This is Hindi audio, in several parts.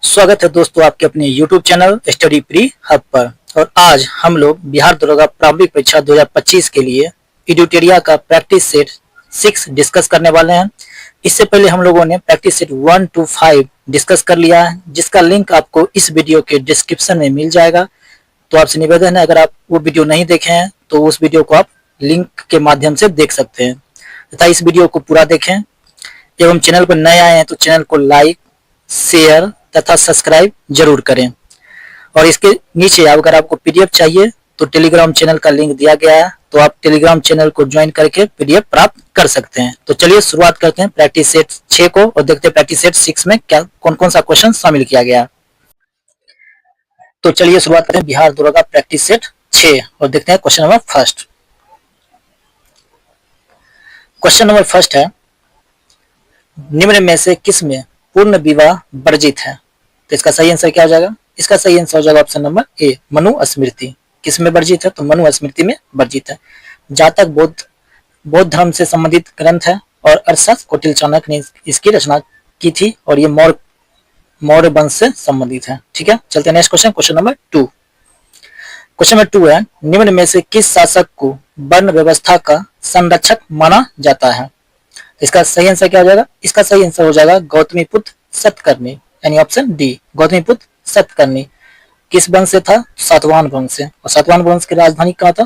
स्वागत है दोस्तों आपके अपने YouTube channel study pre hub पर। और आज हम लोग बिहार दरोगा प्रारंभिक परीक्षा 2025 के लिए एडिटोरिया का प्रैक्टिस सेट 6 डिस्कस करने वाले हैं। इससे पहले हम लोगों ने प्रैक्टिस सेट 1 to 5 डिस्कस कर लिया है, जिसका लिंक आपको इस वीडियो के डिस्क्रिप्शन में मिल जाएगा। तो आपसे निवेदन है, अगर आप वो वीडियो नहीं देखे हैं तो उस वीडियो को आप लिंक के माध्यम से देख सकते हैं तथा इस वीडियो को पूरा देखें। एवं चैनल पर नए आए हैं तो चैनल को लाइक, शेयर तथा सब्सक्राइब जरूर करें। और इसके नीचे अगर आपको पीडीएफ चाहिए तो टेलीग्राम चैनल का लिंक दिया गया है, तो आप टेलीग्राम चैनल को ज्वाइन करके पीडीएफ प्राप्त कर सकते हैं। तो चलिए शुरुआत करते हैं प्रैक्टिस सेट 6 को और देखते हैं प्रैक्टिस सेट 6 में क्या कौन कौन सा क्वेश्चन शामिल किया गया। तो चलिए शुरुआत करते हैं बिहार दरोगा प्रैक्टिस सेट 6 और देखते हैं question number first. Question number first है, निम्न में से किस में पूर्ण विवाह वर्जित है? तो इसका सही आंसर क्या हो जाएगा? इसका सही आंसर हो जाएगा ऑप्शन नंबर ए, मनुस्मृति। किस में वर्जित है? तो मनुस्मृति में वर्जित है। जातक बौद्ध धर्म से संबंधित ग्रंथ है और अर्थशास्त्र कौटिल्य चाणक्य ने इसकी रचना की थी और ये मौर्य वंश से संबंधित है। ठीक है, चलते हैं next question, question number 2। Question number 2 है, निम्न में से किस शासक को वर्ण व्यवस्था का संरक्षक माना जाता है? इसका सही आंसर क्या हो जाएगा? इसका सही आंसर हो जाएगा गौतमीपुत्र सतकर्णी, यानी ऑप्शन डी, गौतमीपुत्र सतकर्णी। किस वंश से था? सातवाहन वंश से। और सातवाहन वंश की राजधानी कहाँ था?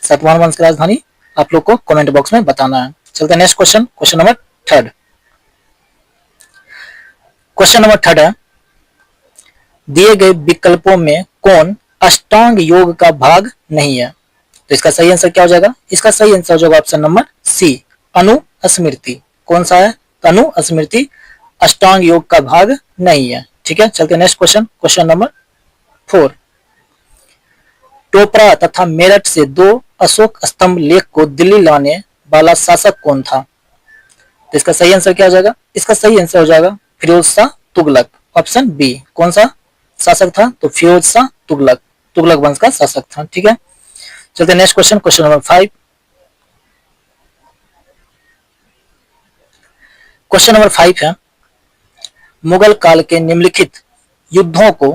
सातवाहन वंश की राजधानी आप लोग को कमेंट बॉक्स में बताना है। चलते हैं next question, question number 3। Question number 3 है, दिए गए विकल्पों में कौन अष्टांग योग का भाग नहीं है? तो इसका सही आंसर क्या हो जाएगा? इसका सही आंसर हो जाएगा ऑप्शन नंबर सी, अनुस्मृति। कौन सा है? अनुस्मृति अष्टांग योग का भाग नहीं है। ठीक है, चलते next question, question number 4। Topra तथा मेरठ से 2 अशोक स्तंभ लेख को दिल्ली लाने वाला शासक कौन था? तो इसका सही आंसर क्या हो जाएगा? इसका सही आंसर हो जाएगा फिरोज शाह तुगलक, ऑप्शन बी। कौन सा शासक था? तो फिरोज शाह तुगलक, तुगलक वंश का शासक था। ठीक है, चलते next question, question number 5। Question number 5 है, मुगल काल के निम्नलिखित युद्धों को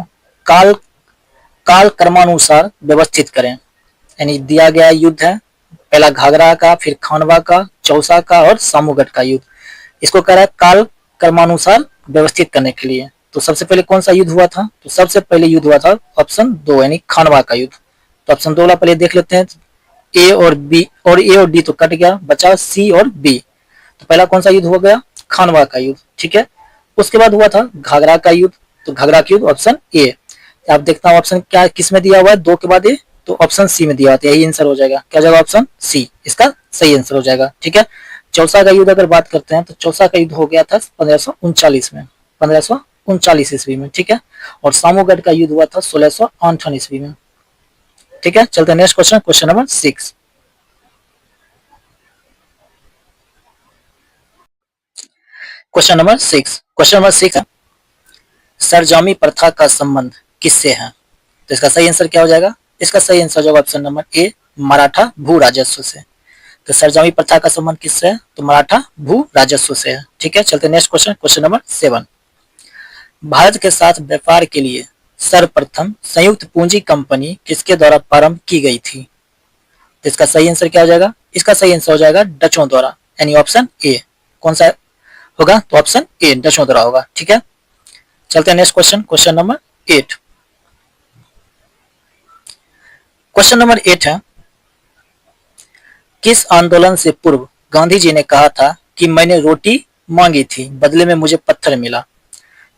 काल क्रमानुसार व्यवस्थित करें। यानी दिया गया युद्ध है, पहला घाघरा का, फिर खानवा का, चौसा का और सामूगढ़ का युद्ध। इसको कह रहा है काल क्रमानुसार व्यवस्थित करने के लिए। तो सबसे पहले कौन सा युद्ध हुआ था? तो सबसे पहले युद्ध हुआ था ऑप्शन 2, यानी खानवा का युद्ध। तो ऑप्शन 2 वाला पहले देख लेते हैं। ए और बी और ए और डी तो कट गया, बचा सी और बी। तो पहला कौन सा युद्ध हो गया? खानवा का युद्ध। ठीक है, उसके बाद हुआ था घाघरा का युद्ध। तो घाघरा का युद्ध ऑप्शन ए। आप देखता हूँ ऑप्शन क्या किस में दिया हुआ है, 2 के बाद ए, तो ऑप्शन सी में दिया हुआ है। यही आंसर हो जाएगा, क्या जाएगा? ऑप्शन सी इसका सही आंसर हो जाएगा। ठीक है, चौसा का युद्ध अगर बात करते हैं तो चौसा का युद्ध हो गया था 1539 में, 1539 ईस्वी में। ठीक है, और सामूगढ़ का युद्ध हुआ था 1658 ईस्वी में। ठीक है, चलते हैं next question, question number 6। Question number 6, question number 6 है, सरजामी प्रथा का संबंध किससे है? तो इसका सही आंसर क्या हो जाएगा? इसका सही आंसर हो जाएगा ऑप्शन नंबर ए, मराठा भू राजस्व से। तो सरजामी प्रथा का संबंध किससे है? तो मराठा भू राजस्व से है। ठीक है, चलते next question, question number 7। Bharat के साथ व्यापार के लिए सर्वप्रथम संयुक्त पूंजी कंपनी किसके द्वारा प्रारंभ की गई थी? तो इसका सही आंसर क्या हो जाएगा? इसका सही आंसर हो जाएगा डचों द्वारा, यानी ऑप्शन ए। कौन सा होगा? तो ऑप्शन ए, डचों द्वारा होगा। ठीक है, चलते हैं next question, question number 8। Question number 8 है, किस आंदोलन से पूर्व गांधी जी ने कहा था कि मैंने रोटी मांगी थी, बदले में मुझे पत्थर मिला?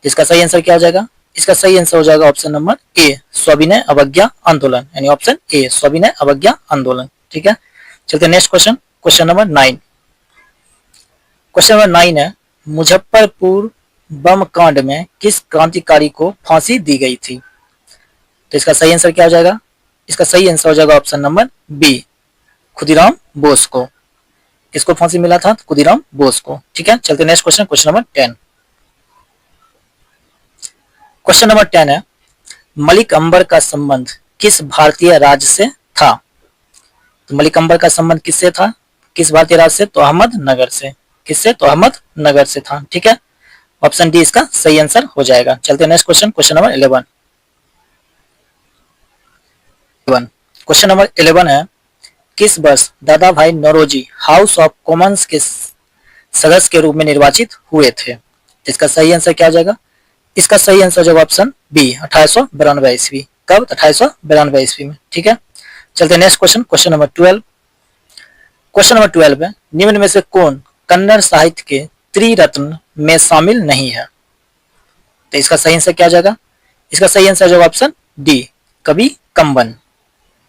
इसका सही आंसर क्या हो जाएगा? इसका सही आंसर हो जाएगा ऑप्शन नंबर ए, सविनय अवज्ञा आंदोलन, यानी ऑप्शन ए, सविनय अवज्ञा आंदोलन। ठीक है, चलते next question, question number 9। Question number 9 है, मुजफ्फरपुर बम कांड में किस क्रांतिकारी को फांसी दी गई थी? तो इसका सही आंसर क्या हो जाएगा? इसका सही आंसर हो जाएगा option number B, Khudiram Bose को। किसको फांसी मिला था? खुदीराम बोस को। ठीक है, चलते next question, question number 10। Question number 10 है, मलिक अंबर का संबंध किस भारतीय राज्य से था? तो मलिक अंबर का संबंध किससे था? किस भारतीय राज्य से? तो अहमदनगर से। किससे? तो अहमदनगर से था। ठीक है, ऑप्शन डी इसका सही आंसर हो जाएगा। चलते हैं next question, question number 11। Question number 11 है, किस वर्ष दादा भाई नौरोजी हाउस ऑफ कॉमन्स के सदस्य के रूप में निर्वाचित हुए थे? इसका सही आंसर क्या हो जाएगा? इसका सही आंसर जो ऑप्शन बी 1892 ईस्वी। कब? 1892 ईस्वी में। ठीक है, चलते next question, question number 12। Question number 12 में निम्न में से कौन कन्नड़ साहित्य के त्रिरत्न में शामिल नहीं है? तो इसका सही आंसर क्या हो जाएगा? इसका सही आंसर जो ऑप्शन डी कवि कंबन,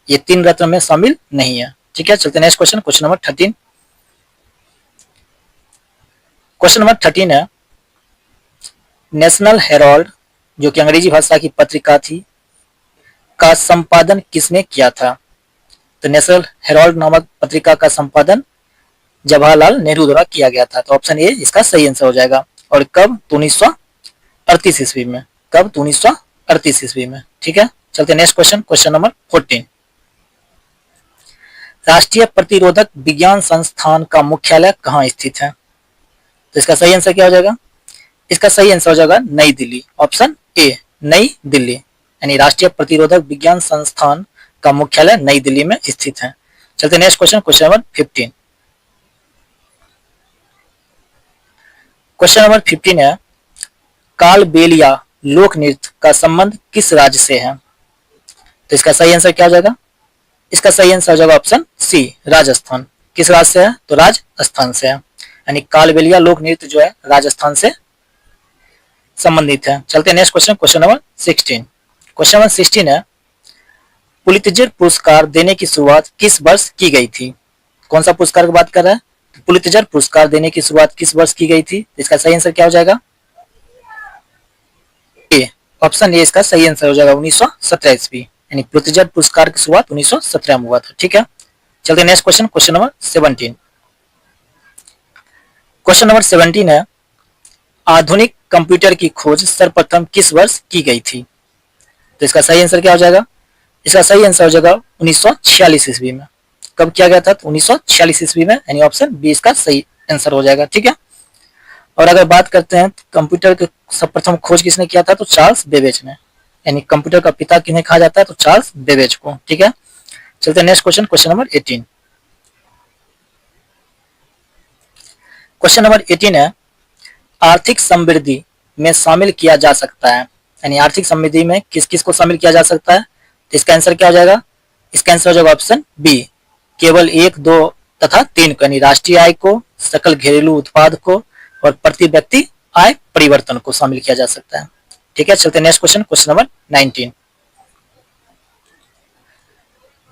ये तीन रत्न में शामिल नहीं है। ठीक है, चलते next question, question number 13। Question number 13 है, नेशनल हेराल्ड जो कि अंग्रेजी भाषा की पत्रिका थी का संपादन किसने किया था? तो नेशनल हेराल्ड नामक पत्रिका का संपादन जवाहरलाल नेहरू द्वारा किया गया था। तो ऑप्शन ए इसका सही आंसर हो जाएगा। और कब? 1938 ईस्वी में। कब? 1938 ईस्वी में। ठीक है, चलते नेक्स्ट क्वेश्चन, क्वेश्चन नंबर 14। राष्ट्रीय प्रतिरोधक विज्ञान संस्थान का मुख्यालय कहाँ स्थित है? तो इसका सही आंसर क्या हो जाएगा? इसका सही आंसर हो जाएगा नई दिल्ली। ऑप्शन ए नई दिल्ली, यानी राष्ट्रीय प्रतिरोधक विज्ञान संस्थान का मुख्यालय नई दिल्ली में स्थित है। चलते next question, question number 15। Question number 15 है, कालबेलिया लोक नृत्य का संबंध किस राज्य से है? तो इसका सही आंसर क्या हो जाएगा? इसका सही आंसर हो जाएगा ऑप्शन सी राजस्थान। किस राज्य से है? तो राजस्थान से है, यानी कालबेलिया लोक नृत्य जो है राजस्थान से संबंधित है। चलते next question, question number 16। Question number 16 है, पुलित्जर पुरस्कार देने की शुरुआत किस वर्ष की गई थी? कौन सा पुरस्कार की बात कर रहा है? पुलित्जर पुरस्कार देने की शुरुआत किस वर्ष की गई थी? इसका सही आंसर क्या हो जाएगा? ए ऑप्शन ए इसका सही आंसर हो जाएगा 1917 ईस्वी, यानी पुलित्जर पुरस्कार की शुरुआत 1917 में हुआ था। ठीक है, चलते next question, question number 17। Question number 17 है, आधुनिक कंप्यूटर की खोज सर्वप्रथम किस वर्ष की गई थी? तो इसका सही आंसर क्या हो जाएगा? इसका सही आंसर हो जाएगा 1946 ईस्वी में। कब किया गया था? 1946 ईस्वी में, यानी ऑप्शन बी इसका सही आंसर हो जाएगा। ठीक है, और अगर बात करते हैं कंप्यूटर के सर्वप्रथम खोज किसने किया था? तो चार्ल्स बेबेज ने, यानी कंप्यूटर का पिता किन्हें कहा जाता है? तो चार्ल्स बेबेज को। ठीक है, चलते हैं next question, question number 18। Question number 18 है, आर्थिक समृद्धि में शामिल किया जा सकता है, यानी आर्थिक समृद्धि में किस किस को शामिल किया जा सकता है? तो इसका आंसर क्या हो जाएगा? इसका आंसर हो जाएगा ऑप्शन बी केवल 1, 2 तथा 3 को, यानी राष्ट्रीय आय को, सकल घरेलू उत्पाद को और प्रति व्यक्ति आय परिवर्तन को शामिल किया जा सकता है। ठीक है, चलते next question, question number 19।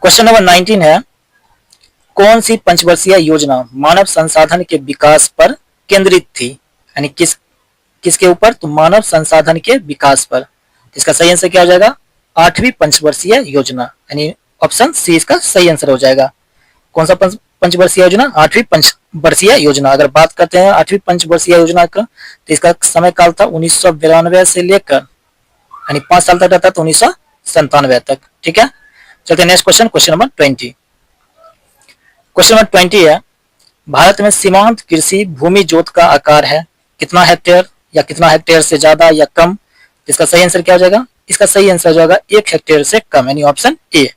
Question number 19 है, कौन सी पंचवर्षीय योजना मानव संसाधन के विकास पर केंद्रित थी? यानी किसके ऊपर? तो मानव संसाधन के विकास पर। इसका सही आंसर क्या हो जाएगा? 8वीं पंचवर्षीय योजना, यानी ऑप्शन सी इसका सही आंसर हो जाएगा। कौन सा पंचवर्षीय योजना? 8वीं पंचवर्षीय योजना। अगर बात करते हैं 8वीं पंचवर्षीय योजना का, तो इसका समय काल था 1992 से लेकर, यानी 5 साल तक रहता, तो 1997 तक। ठीक है, चलते next question, question number 20। Question number 20 है, भारत में सीमांत कृषि भूमि जोत का आकार है कितना हेक्टेयर, या कितना हेक्टेयर से ज्यादा या कम? इसका सही आंसर क्या हो जाएगा? इसका सही आंसर हो जाएगा 1 हेक्टेयर से कम, यानी ऑप्शन ए।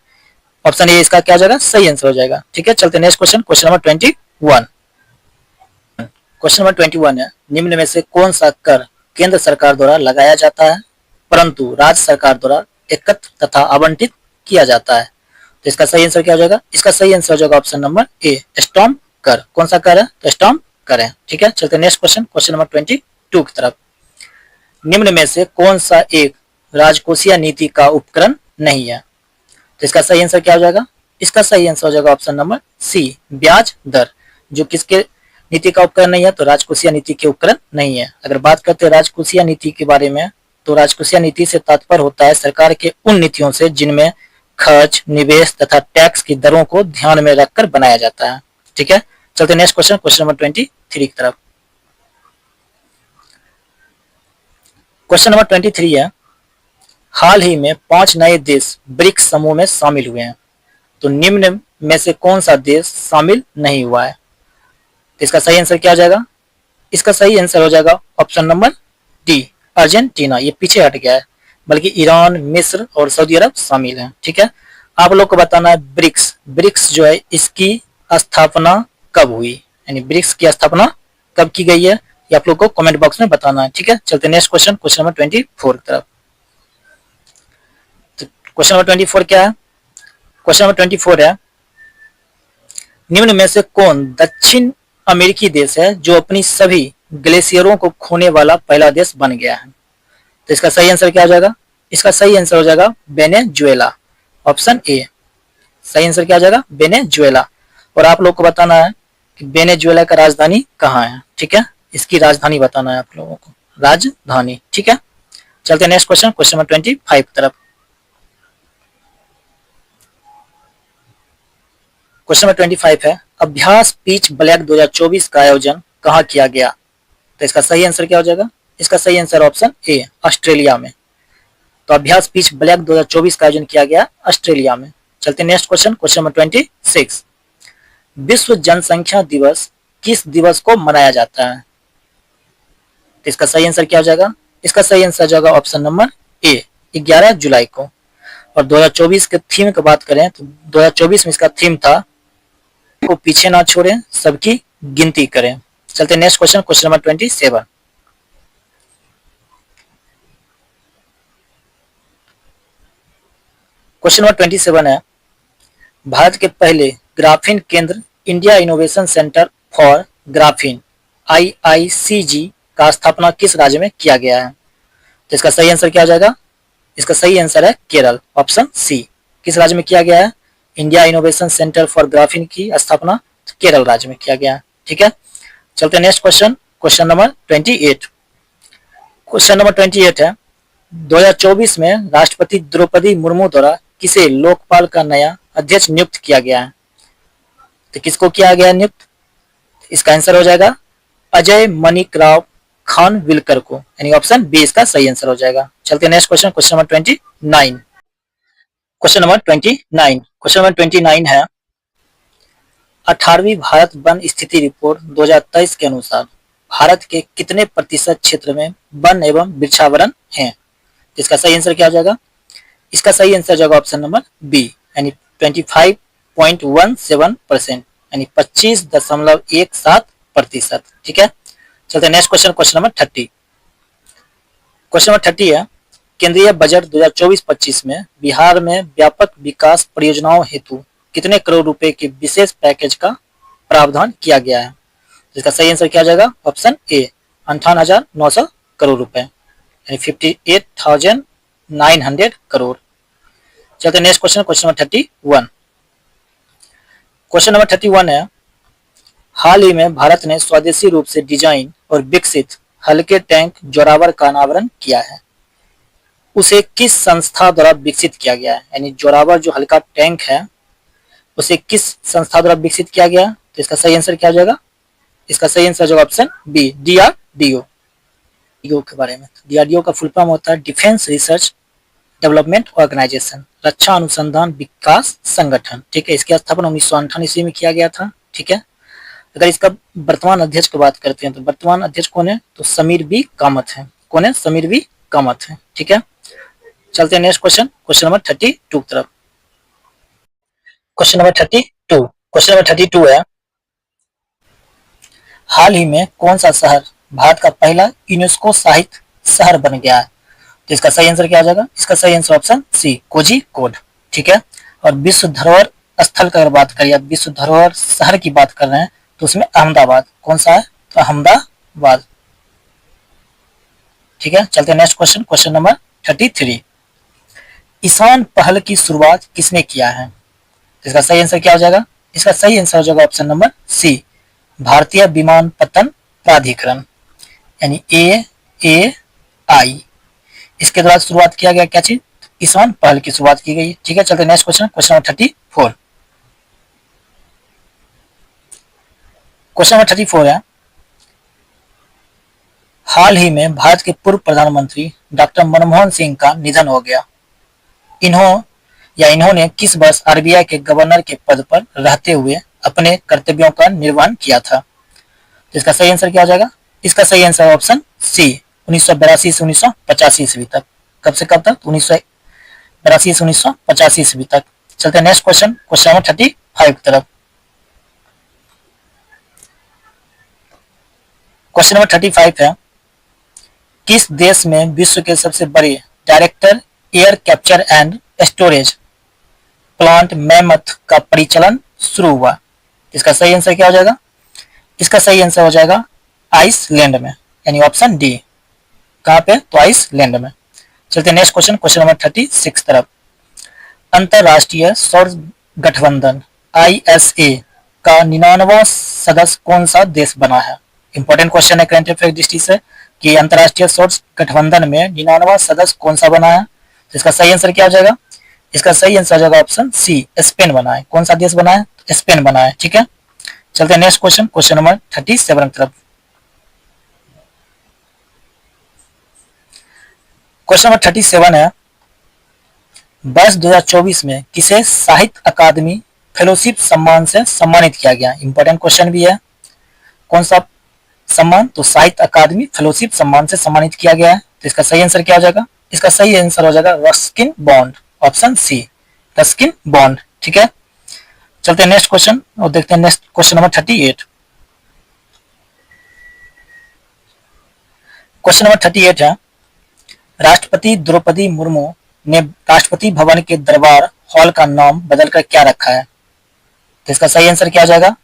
ऑप्शन ए इसका क्या हो जाएगा? सही आंसर हो जाएगा। ठीक है, चलते next question, question number 21। Question number 21 है, निम्न में से कौन सा कर केंद्र सरकार द्वारा लगाया जाता है परंतु राज्य सरकार द्वारा एकत्र तथा आवंटित किया जाता है? तो इसका सही आंसर क्या हो जाएगा? इसका सही आंसर हो जाएगा ऑप्शन नंबर ए स्टाम्प कर। कौन सा कर है? तो स्टाम्प कर है। ठीक है, चलते नेक्स्ट क्वेश्चन, क्वेश्चन नंबर 22 की तरफ। निम्न में से कौन सा एक राजकोषीय नीति का उपकरण नहीं है? तो इसका सही आंसर क्या हो जाएगा? इसका सही आंसर हो जाएगा ऑप्शन नंबर सी ब्याज दर। जो किसके नीति का उपकरण नहीं है? तो राजकोषीय नीति के उपकरण नहीं है। अगर बात करते हैं राजकोषीय नीति के बारे में, तो राजकोषीय नीति से तात्पर्य होता है सरकार के उन नीतियों से जिनमें खर्च, निवेश तथा टैक्स की दरों को ध्यान में रखकर बनाया जाता है। ठीक है, चलते नेक्स्ट क्वेश्चन, क्वेश्चन नंबर 23 की तरफ। क्वेश्चन नंबर 23 है, हाल ही में 5 नए देश ब्रिक्स समूह में शामिल हुए हैं, तो निम्न में से कौन सा देश शामिल नहीं हुआ है? तो इसका सही आंसर क्या हो जाएगा? इसका सही आंसर हो जाएगा ऑप्शन नंबर डी अर्जेंटीना, ये पीछे हट गया है, बल्कि ईरान, मिस्र और सऊदी अरब शामिल हैं। ठीक है, आप लोग को बताना है ब्रिक्स, ब्रिक्स जो है इसकी स्थापना कब हुई, यानी ब्रिक्स की स्थापना कब की गई है, ये आप लोग को कमेंट बॉक्स में बताना है। ठीक है, चलते नेक्स्ट क्वेश्चन, क्वेश्चन नंबर 24 की तरफ। तो क्वेश्चन नंबर 24 क्या है? क्वेश्चन नंबर 24 है, निम्न में से कौन दक्षिण अमेरिकी देश है जो अपनी सभी ग्लेशियरों को खोने वाला पहला देश बन गया है? तो इसका सही आंसर क्या हो जाएगा? इसका सही आंसर हो जाएगा वेनेजुएला, ऑप्शन ए। सही आंसर क्या हो जाएगा? वेनेजुएला। और आप लोग को बताना है कि वेनेजुएला का राजधानी कहाँ है। ठीक है, इसकी राजधानी बताना है आप लोगों को, राजधानी। ठीक है, चलते हैं नेक्स्ट क्वेश्चन, क्वेश्चन नंबर 25 की तरफ। क्वेश्चन नंबर 25 है, अभ्यास पिच ब्लैक 2024 का आयोजन कहाँ किया गया? तो इसका सही आंसर क्या हो जाएगा? इसका सही आंसर ऑप्शन ए, ऑस्ट्रेलिया में। तो अभ्यास पिच ब्लैक 2024 का आयोजन किया गया ऑस्ट्रेलिया में। चलते नेक्स्ट क्वेश्चन, क्वेश्चन नंबर 26, विश्व जनसंख्या दिवस किस दिवस को मनाया जाता है? तो इसका सही आंसर क्या हो जाएगा? इसका सही आंसर हो जाएगा ऑप्शन नंबर ए, 11 जुलाई को। और 2024 के थीम की बात करें तो 2024 में इसका थीम था, को पीछे ना छोड़ें, सबकी गिनती करें। चलते next question, question number 27। Question number 27 है, भारत के पहले ग्राफीन केंद्र India innovation centre for graphene IICG का स्थापना किस राज्य में किया गया है? तो इसका सही आंसर क्या हो जाएगा? इसका सही आंसर है केरल, ऑप्शन सी। किस राज्य में किया गया है India innovation centre for graphene की स्थापना? केरल राज्य में किया गया है। ठीक है, चलते next question, question number 28। Question number 28 है, 2024 में राष्ट्रपति द्रौपदी मुर्मू द्वारा किसे लोकपाल का नया अध्यक्ष नियुक्त किया गया है? तो किसको किया गया नियुक्त? इसका आंसर हो जाएगा अजय मणिक राव खानविलकर को, यानी ऑप्शन बी इसका सही आंसर हो जाएगा। चलते next question, question number 29। Question number 29, question number 29 है, 18वीं भारत वन स्थिति रिपोर्ट 2023 के अनुसार भारत के कितने प्रतिशत क्षेत्र में वन एवं वृक्षावरण है? इसका सही आंसर क्या हो जाएगा? इसका सही आंसर हो जाएगा ऑप्शन नंबर बी, यानी 25.17%, यानी 25.17%। ठीक है, चलते next question, question number 30। Question number 30 है, केंद्रीय बजट 2024-25 में बिहार में व्यापक विकास परियोजनाओं हेतु कितने करोड़ रुपए के विशेष पैकेज का प्रावधान किया गया है? इसका सही आंसर क्या हो जाएगा? ऑप्शन ए, 58,900 करोड़ रुपए, यानी 58,900 करोड़। चलते next question, question number 31। Question number 31 है, हाल ही में भारत ने स्वदेशी रूप से डिजाइन और विकसित हल्के टैंक जोरावर का अनावरण किया है। उसे किस संस्था द्वारा विकसित किया गया है? यानी जोरावर जो हल्का टैंक है उसे किस संस्था द्वारा विकसित किया गया? तो इसका सही आंसर क्या हो जाएगा? इसका सही आंसर जो ऑप्शन बी, DRDO के बारे में। DRDO का फुल फॉर्म होता है डिफेंस रिसर्च डेवलपमेंट ऑर्गेनाइजेशन, रक्षा अनुसंधान विकास संगठन। ठीक है, इसकी स्थापना 1958 ईस्वी में किया गया था। ठीक है, अगर इसका वर्तमान अध्यक्ष की बात करते हैं तो वर्तमान अध्यक्ष कौन है? तो समीर बी कामत है। कौन है? समीर बी कामत है। ठीक है, चलते हैं नेक्स्ट क्वेश्चन, क्वेश्चन नंबर 32 की तरफ। क्वेश्चन नंबर 32, क्वेश्चन नंबर 32 है, हाल ही में कौन सा शहर भारत का पहला यूनेस्को साहित्य शहर बन गया है? तो इसका सही आंसर क्या आ जाएगा? इसका सही आंसर ऑप्शन सी, कोझिकोड। ठीक है, और विश्व धरोहर स्थल की अगर बात करें या विश्व धरोहर शहर की बात कर रहे हैं तो उसमें अहमदाबाद। कौन सा है? तो अहमदाबाद। ठीक है, चलते हैं नेक्स्ट क्वेश्चन, क्वेश्चन नंबर 33। ईशान पहल की शुरुआत किसने किया है? इसका सही आंसर क्या हो जाएगा? इसका सही आंसर हो जाएगा ऑप्शन नंबर सी, भारतीय विमानपत्तन प्राधिकरण, यानी AAI। इसके द्वारा शुरुआत किया गया क्या चीज? ईशान पहल की शुरुआत की गई। ठीक है, चलते next question, question number 34। Question number 34 है, हाल ही में भारत के पूर्व प्रधानमंत्री डॉक्टर मनमोहन सिंह का निधन हो गया। इन्होंने किस वर्ष RBI के गवर्नर के पद पर रहते हुए अपने कर्तव्यों का निर्वहन किया था? तो इसका सही आंसर क्या हो जाएगा? इसका सही आंसर ऑप्शन सी, 1982 से 1985 ईस्वी तक। कब से कब तक? 1982 से 1985 ईस्वी तक। चलते हैं नेक्स्ट क्वेश्चन, क्वेश्चन नंबर 35 की तरफ। क्वेश्चन नंबर 35 है, किस देश में विश्व के सबसे बड़े director air capture and storage plant mammoth का परिचालन शुरू हुआ? इसका सही आंसर क्या हो जाएगा? इसका सही आंसर हो जाएगा आइसलैंड में, यानी ऑप्शन डी। कहां पे? तो आइसलैंड में। चलते नेक्स्ट क्वेश्चन, क्वेश्चन नंबर 36 तरफ। अंतरराष्ट्रीय सौर गठबंधन ISA का 99वां सदस्य कौन सा देश बना है? इंपॉर्टेंट क्वेश्चन है करंट अफेयर दृष्टि से कि अंतरराष्ट्रीय सौर गठबंधन में 99वां सदस्य कौन सा बना है। तो इसका सही आंसर क्या हो जाएगा? इसका सही आंसर हो जाएगा ऑप्शन सी, स्पेन बना है। कौन सा देश बना है? स्पेन बना है। ठीक है, चलते हैं नेक्स्ट क्वेश्चन, क्वेश्चन नंबर 37 की तरफ। क्वेश्चन नंबर 37 है, वर्ष 2024 में किसे साहित्य अकादमी फेलोशिप सम्मान से सम्मानित किया गया? इंपॉर्टेंट क्वेश्चन भी है। कौन सा सम्मान? तो साहित्य अकादमी फेलोशिप सम्मान से सम्मानित किया गया है। तो इसका सही आंसर क्या हो जाएगा? इसका सही आंसर हो जाएगा Ruskin Bond, option C, Ruskin Bond. ठीक है, चलते हैं नेक्स्ट क्वेश्चन और देखते हैं next question number 38। Question number 38 है, राष्ट्रपति द्रौपदी मुर्मू ने राष्ट्रपति भवन के दरबार हॉल का नाम बदलकर क्या रखा है? तो इसका सही आंसर क्या हो जाएगा?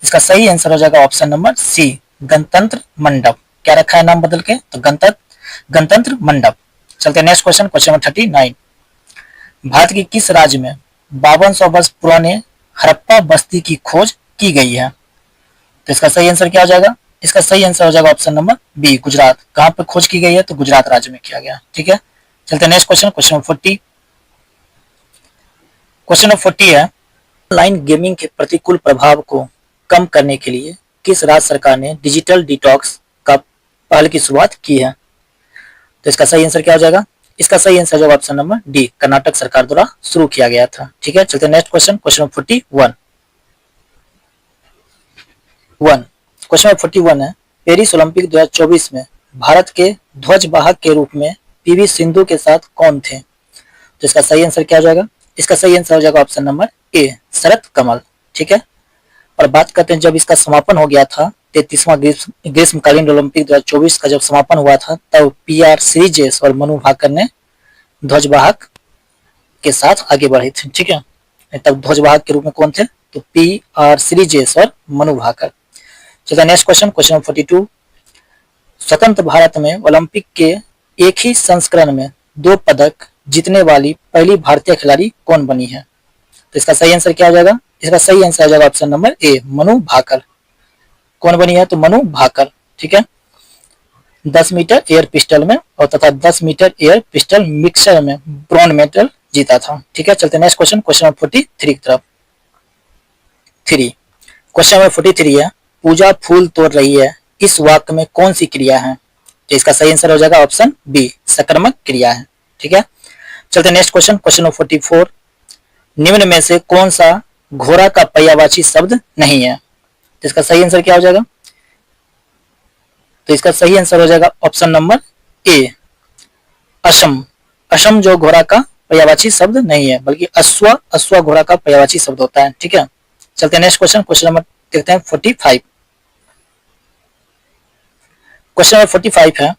इसका सही आंसर हो जाएगा ऑप्शन नंबर सी, गणतंत्र मंडप। क्या रखा है नाम बदल के? तो गणतंत्र मंडप। चलते हैं next question, question number 39। Bharat के किस राज्य में 5200 वर्ष पुराने हड़प्पा बस्ती की खोज की गई है? तो इसका सही आंसर क्या हो जाएगा? इसका सही आंसर हो जाएगा ऑप्शन नंबर बी, गुजरात। कहां पर खोज की गई है? तो गुजरात राज्य में किया गया। ठीक है, चलते हैं next question, question number 40। Question number 40 है, ऑनलाइन गेमिंग के प्रतिकूल प्रभाव को कम करने के लिए किस राज्य सरकार ने डिजिटल डिटॉक्स का पहल की शुरुआत की है? तो इसका सही आंसर क्या हो जाएगा? इसका सही आंसर जो ऑप्शन नंबर डी, कर्नाटक सरकार द्वारा शुरू किया गया था। ठीक है, चलते हैं next question, question number 41। Question number 41 है, पेरिस ओलंपिक 2024 में भारत के ध्वजवाहक के रूप में PV सिंधु के साथ कौन थे? तो इसका सही आंसर क्या हो जाएगा? इसका सही आंसर हो जाएगा ऑप्शन नंबर ए, शरत कमल। ठीक है, और बात करते हैं जब इसका समापन हो गया था, 33वां ग्रीष्मकालीन ओलंपिक 2024 का जब समापन हुआ था, तब PR श्रीजेश और मनु भाकर ने ध्वजवाहक के साथ आगे बढ़े थे। ठीक है, तब ध्वजवाहक के रूप में कौन थे? तो PR श्रीजेश और मनु भाकर। चलिए नेक्स्ट क्वेश्चन, क्वेश्चन 42। स्वतंत्र भारत में ओलंपिक के एक ही संस्करण में 2 पदक जीतने वाली पहली भारतीय खिलाड़ी कौन बनी है? तो इसका सही आंसर क्या हो जाएगा? इसका सही आंसर हो जाएगा option number A, Manu Bhaker. कौन बनी है? तो मनु भाकर। ठीक है, 10 मीटर एयर पिस्टल में और तथा 10 मीटर एयर पिस्टल मिक्सर में ब्रॉन्ज मेडल जीता था। ठीक है, चलते नेक्स्ट क्वेश्चन, क्वेश्चन नंबर 43 की तरफ। क्वेश्चन नंबर 43 है, पूजा फूल तोड़ रही है, इस वाक्य में कौन सी क्रिया है? तो इसका सही आंसर हो जाएगा ऑप्शन बी, सकर्मक क्रिया है। ठीक है, चलते नेक्स्ट क्वेश्चन, क्वेश्चन नंबर 44। निम्न में से कौन सा घोड़ा का पर्यायवाची शब्द नहीं है? तो इसका सही आंसर क्या हो जाएगा? तो इसका सही आंसर हो जाएगा ऑप्शन नंबर ए, असम। असम जो घोड़ा का पर्यायवाची शब्द नहीं है, बल्कि अश्व घोड़ा का पर्यायवाची शब्द होता है। ठीक है, चलते नेक्स्ट क्वेश्चन, क्वेश्चन नंबर देखते हैं 45। क्वेश्चन नंबर 45 है,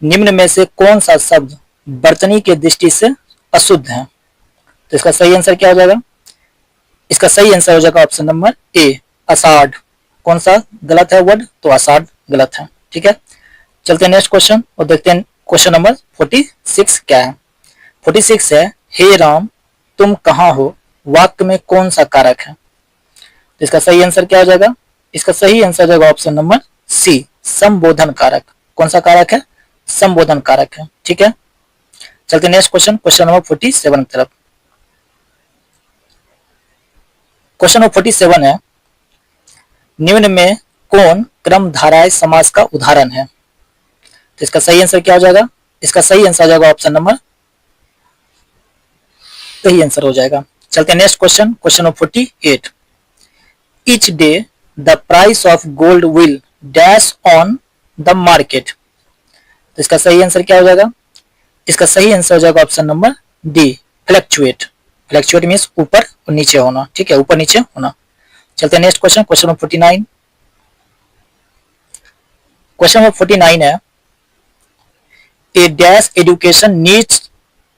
निम्न में से कौन सा शब्द बर्तनी के दृष्टि से अशुद्ध है? तो इसका सही आंसर क्या हो जाएगा? इसका सही आंसर हो जाएगा ऑप्शन नंबर ए, आषाढ़। कौन सा गलत है वर्ड? तो आषाढ़ गलत है। ठीक है, चलते हैं नेक्स्ट क्वेश्चन और देखते हैं क्वेश्चन नंबर 46 क्या है। 46 है, हे राम तुम कहाँ हो, वाक्य में कौन सा कारक है? तो इसका सही आंसर क्या हो जाएगा? इसका सही आंसर हो जाएगा ऑप्शन नंबर सी, संबोधन कारक। कौन सा कारक है? संबोधन कारक है। ठीक है, चलते नेक्स्ट क्वेश्चन, क्वेश्चन नंबर 47 की तरफ। क्वेश्चन नंबर 47 है, निम्न में कौन क्रमधाराय समास का उदाहरण है? तो इसका सही आंसर क्या हो जाएगा? इसका सही आंसर हो जाएगा ऑप्शन नंबर, सही आंसर हो जाएगा। चलते हैं next question, question number 48। Each day the price of gold will dash on the market. तो इसका सही आंसर क्या हो जाएगा? इसका सही आंसर हो जाएगा option number D, fluctuate. Fluctuate means ऊपर और नीचे होना, ठीक है, ऊपर नीचे होना। चलते हैं next question, question number 49। Question number 49 है, a dash education needs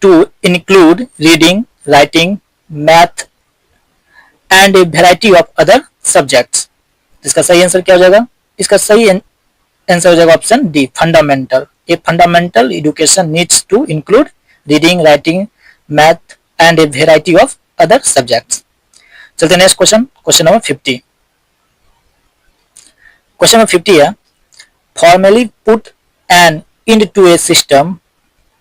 to include reading, writing, math and a variety of other subjects. इसका सही आंसर क्या हो जाएगा? इसका सही आंसर हो जाएगा option D, fundamental. A fundamental education needs to include reading, writing, math and a variety of other subjects. चलते next question, question number 50। Question number 50 है, formally put an end to a system,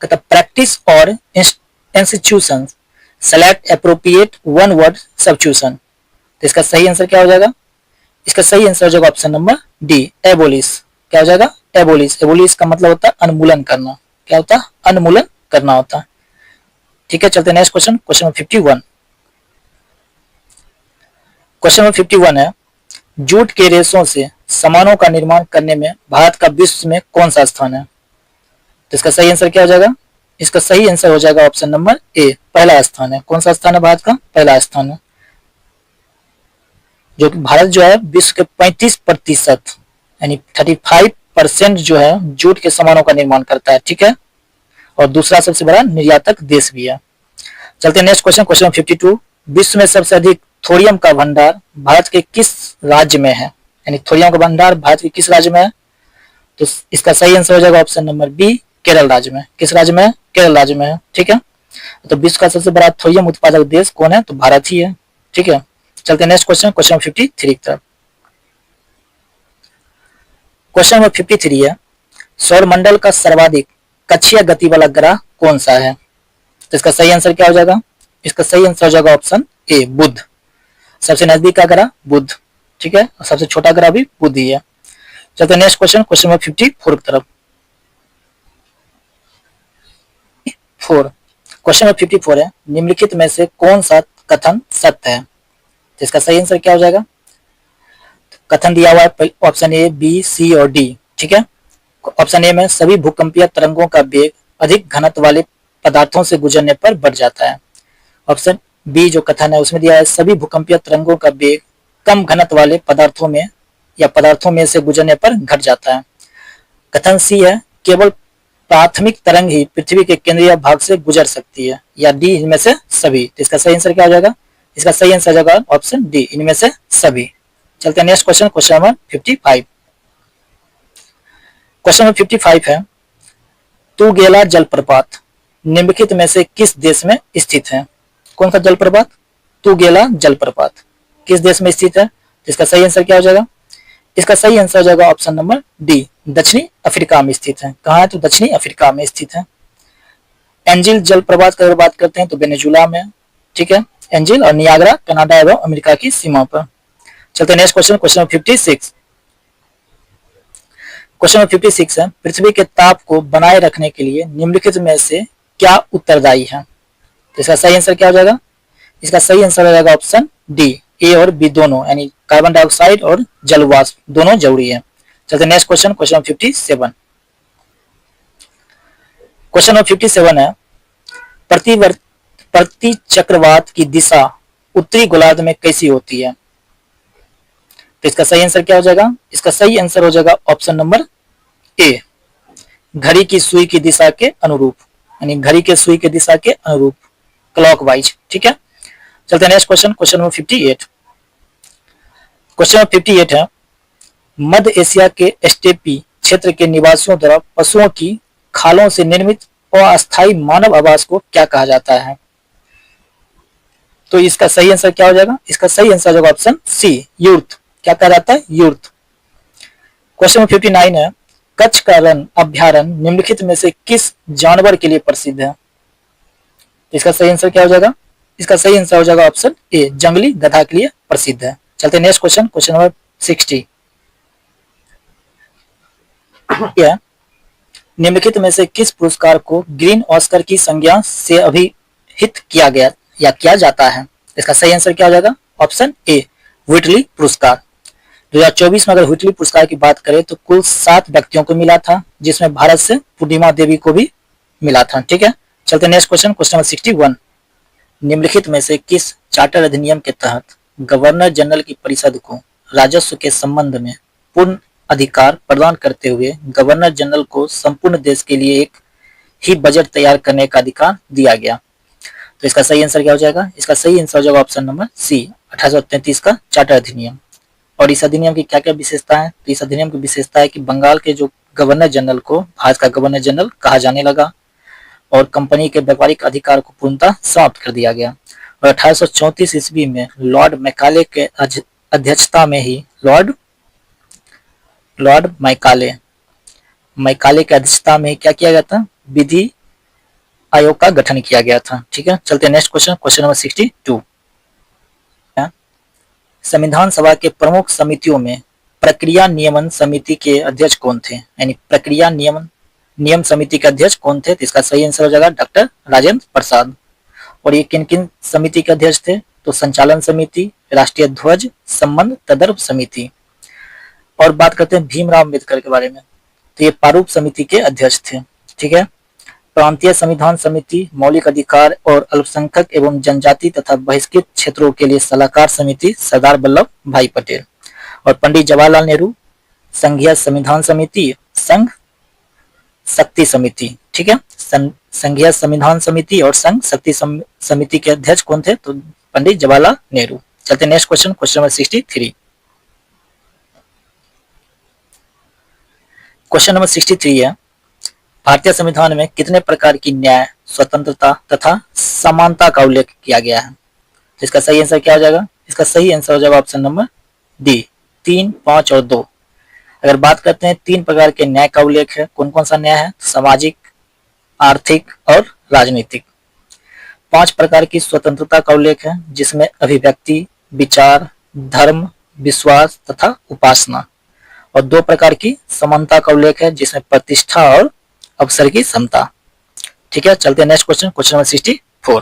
practice और institution, select appropriate one word substitution. तो इसका सही आंसर क्या हो जाएगा? इसका सही आंसर हो जाएगा ऑप्शन नंबर डी, एबोलिश। क्या हो जाएगा? एबोलिश। एबोलिश का मतलब होता है उन्मूलन करना। क्या होता है? उन्मूलन करना होता है। ठीक है, चलते next question, question number 51। Question number 51 है, जूट के रेशों से सामानों का निर्माण करने में भारत का विश्व में कौन सा स्थान है? तो इसका सही आंसर क्या हो जाएगा? इसका सही आंसर हो जाएगा ऑप्शन नंबर ए, पहला स्थान है। कौन सा स्थान है भारत का? पहला स्थान है। जो भारत जो है विश्व के 35% यानी 35% जो है जूट के सामानों का निर्माण करता है। ठीक है, और दूसरा सबसे बड़ा निर्यातक देश भी है। चलते नेक्स्ट क्वेश्चन, क्वेश्चन 52। विश्व में सबसे अधिक थोरियम का भंडार भारत के किस राज्य में है? यानी थोरियम का भंडार भारत के किस राज्य में है? तो इसका सही आंसर हो जाएगा ऑप्शन नंबर बी, केरल राज्य में। किस राज्य में है? केरल राज्य में है। ठीक है, तो विश्व का सबसे बड़ा थोरियम उत्पादक देश कौन है? तो भारत ही है। ठीक है, चलते नेक्स्ट क्वेश्चन, क्वेश्चन 53 की तरफ। क्वेश्चन नंबर 53 है, सौरमंडल का सर्वाधिक कक्षीय गति वाला ग्रह कौन सा है? तो इसका सही आंसर क्या हो जाएगा? इसका सही आंसर हो जाएगा ऑप्शन ए, बुध। सबसे नजदीक का ग्रह बुध। ठीक है, और सबसे छोटा ग्रह भी बुध ही है। चलते नेक्स्ट क्वेश्चन, क्वेश्चन नंबर 54 की तरफ। क्वेश्चन नंबर 54 है, निम्नलिखित में से कौन सा कथन सत्य है? तो इसका सही आंसर क्या हो जाएगा? कथन दिया हुआ है ऑप्शन ए, बी, सी और डी। ठीक है, ऑप्शन ए में सभी भूकंपीय तरंगों का वेग अधिक घनत्व वाले पदार्थों से गुजरने पर बढ़ जाता है। ऑप्शन बी जो कथन है उसमें दिया है सभी भूकंपीय तरंगों का वेग कम घनत्व वाले पदार्थों में या पदार्थों में से गुजरने पर घट जाता है। कथन सी है केवल प्राथमिक तरंग ही पृथ्वी के केंद्रीय भाग से गुजर सकती है, या डी इनमें से सभी। तो इसका सही आंसर क्या हो जाएगा? इसका सही आंसर हो जाएगा ऑप्शन डी, इनमें से सभी। चलते हैं next question, question number 55। Question number 55 है, तुगेला जलप्रपात निम्नलिखित में से किस देश में स्थित है? कौन सा जलप्रपात? तुगेला जलप्रपात किस देश में स्थित है? तो इसका सही आंसर क्या हो जाएगा? इसका सही आंसर हो जाएगा ऑप्शन नंबर डी, दक्षिणी अफ्रीका में स्थित है। कहाँ है? तो दक्षिणी अफ्रीका में स्थित है। एंजिल जलप्रपात की अगर बात करते हैं तो वेनेजुला में। ठीक है, एंजिल और नियाग्रा कनाडा एवं अमेरिका की सीमा पर। चलते नेक्स्ट क्वेश्चन, क्वेश्चन 56। क्वेश्चन 56 है, पृथ्वी के ताप को बनाए रखने के लिए निम्नलिखित में से क्या उत्तरदायी है? तो इसका सही आंसर क्या हो जाएगा? इसका सही आंसर हो जाएगा ऑप्शन डी, ए और बी दोनों, यानी कार्बन डाइऑक्साइड और जलवाष्प दोनों जरूरी है। चलते नेक्स्ट क्वेश्चन, क्वेश्चन 57। क्वेश्चन 57 है, प्रति चक्रवात की दिशा उत्तरी गोलार्ध में कैसी होती है? तो इसका सही आंसर क्या हो जाएगा? इसका सही आंसर हो जाएगा ऑप्शन नंबर ए, घड़ी की सुई की दिशा के अनुरूप, यानी घड़ी के सुई की दिशा के अनुरूप, क्लॉकवाइज। ठीक है, चलते हैं next question, question number 58। Question number 58 है, मध्य एशिया के स्टेपी क्षेत्र के निवासियों द्वारा पशुओं की खालों से निर्मित अस्थायी मानव आवास को क्या कहा जाता है? तो इसका सही आंसर क्या हो जाएगा? इसका सही आंसर होगा ऑप्शन सी, यूर्थ। क्या कहा जाता है? यूर्थ। क्वेश्चन 59 है, कच्छ का रण अभ्यारण्य निम्नलिखित में से किस जानवर के लिए प्रसिद्ध है? इसका सही आंसर क्या हो जाएगा? इसका सही आंसर हो जाएगा ऑप्शन ए, जंगली गधा के लिए प्रसिद्ध है। चलते नेक्स्ट क्वेश्चन, क्वेश्चन नंबर 60। निम्नलिखित में से किस पुरस्कार को ग्रीन ऑस्कर की संज्ञा से अभिहित किया गया या किया जाता है? इसका सही आंसर क्या हो जाएगा? ऑप्शन ए, व्हिटली पुरस्कार। 2024 में अगर हुइटली पुरस्कार की बात करें तो कुल 7 व्यक्तियों को मिला था, जिसमें भारत से पूर्णिमा देवी को भी मिला था। ठीक है, चलते नेक्स्ट क्वेश्चन, क्वेश्चन नंबर 61। निम्नलिखित में से किस चार्टर अधिनियम के तहत गवर्नर जनरल की परिषद को राजस्व के संबंध में पूर्ण अधिकार प्रदान करते हुए गवर्नर जनरल को संपूर्ण देश के लिए एक ही बजट तैयार करने का अधिकार दिया गया? तो इसका सही आंसर क्या हो जाएगा? इसका सही आंसर हो जाएगा ऑप्शन नंबर सी, 1833 का चार्टर अधिनियम। और इस अधिनियम की क्या क्या विशेषता है? तो इस अधिनियम की विशेषता है कि बंगाल के जो गवर्नर जनरल को भारत का गवर्नर जनरल कहा जाने लगा और कंपनी के व्यापारिक अधिकार को पूर्णतः समाप्त कर दिया गया। और 1834 ईस्वी में लॉर्ड मैकाले के अध्यक्षता में ही लॉर्ड मैकाले के अध्यक्षता में क्या किया गया था? विधि आयोग का गठन किया गया था। ठीक है, चलते नेक्स्ट क्वेश्चन, क्वेश्चन नंबर 62। संविधान सभा के प्रमुख समितियों में प्रक्रिया नियमन समिति के अध्यक्ष कौन थे? यानी प्रक्रिया नियम समिति के अध्यक्ष कौन थे? तो इसका सही आंसर हो जाएगा डॉक्टर राजेंद्र प्रसाद। और ये किन किन समिति के अध्यक्ष थे? तो संचालन समिति, राष्ट्रीय ध्वज संबंध तदर्भ समिति। और बात करते हैं भीमराव अम्बेडकर के बारे में, तो ये प्रारूप समिति के अध्यक्ष थे। ठीक है, प्रांतीय संविधान समिति, मौलिक अधिकार और अल्पसंख्यक एवं जनजाति तथा बहिष्कृत क्षेत्रों के लिए सलाहकार समिति संघ जवाहरलाल नेहरू, संघीय संविधान समिति, संघ शक्ति समिति। ठीक है, संघीय संविधान समिति और संघ शक्ति समिति के अध्यक्ष कौन थे? तो पंडित जवाहरलाल नेहरू। चलते next question, question number 63। Question number 63 है, भारतीय संविधान में कितने प्रकार की न्याय, स्वतंत्रता तथा समानता का उल्लेख किया गया है? तो इसका सही आंसर क्या हो जाएगा? इसका सही आंसर हो जाएगा ऑप्शन नंबर डी, 3, 5 और 2। अगर बात करते हैं 3 प्रकार के न्याय का उल्लेख है, कौन कौन सा न्याय है? सामाजिक, आर्थिक और राजनीतिक। 5 प्रकार की स्वतंत्रता का उल्लेख है, जिसमें अभिव्यक्ति, विचार, धर्म, विश्वास तथा उपासना। और 2 प्रकार की समानता का उल्लेख है, जिसमें प्रतिष्ठा और अवसर की समता। ठीक है, चलते हैं नेक्स्ट क्वेश्चन, क्वेश्चन नंबर 64।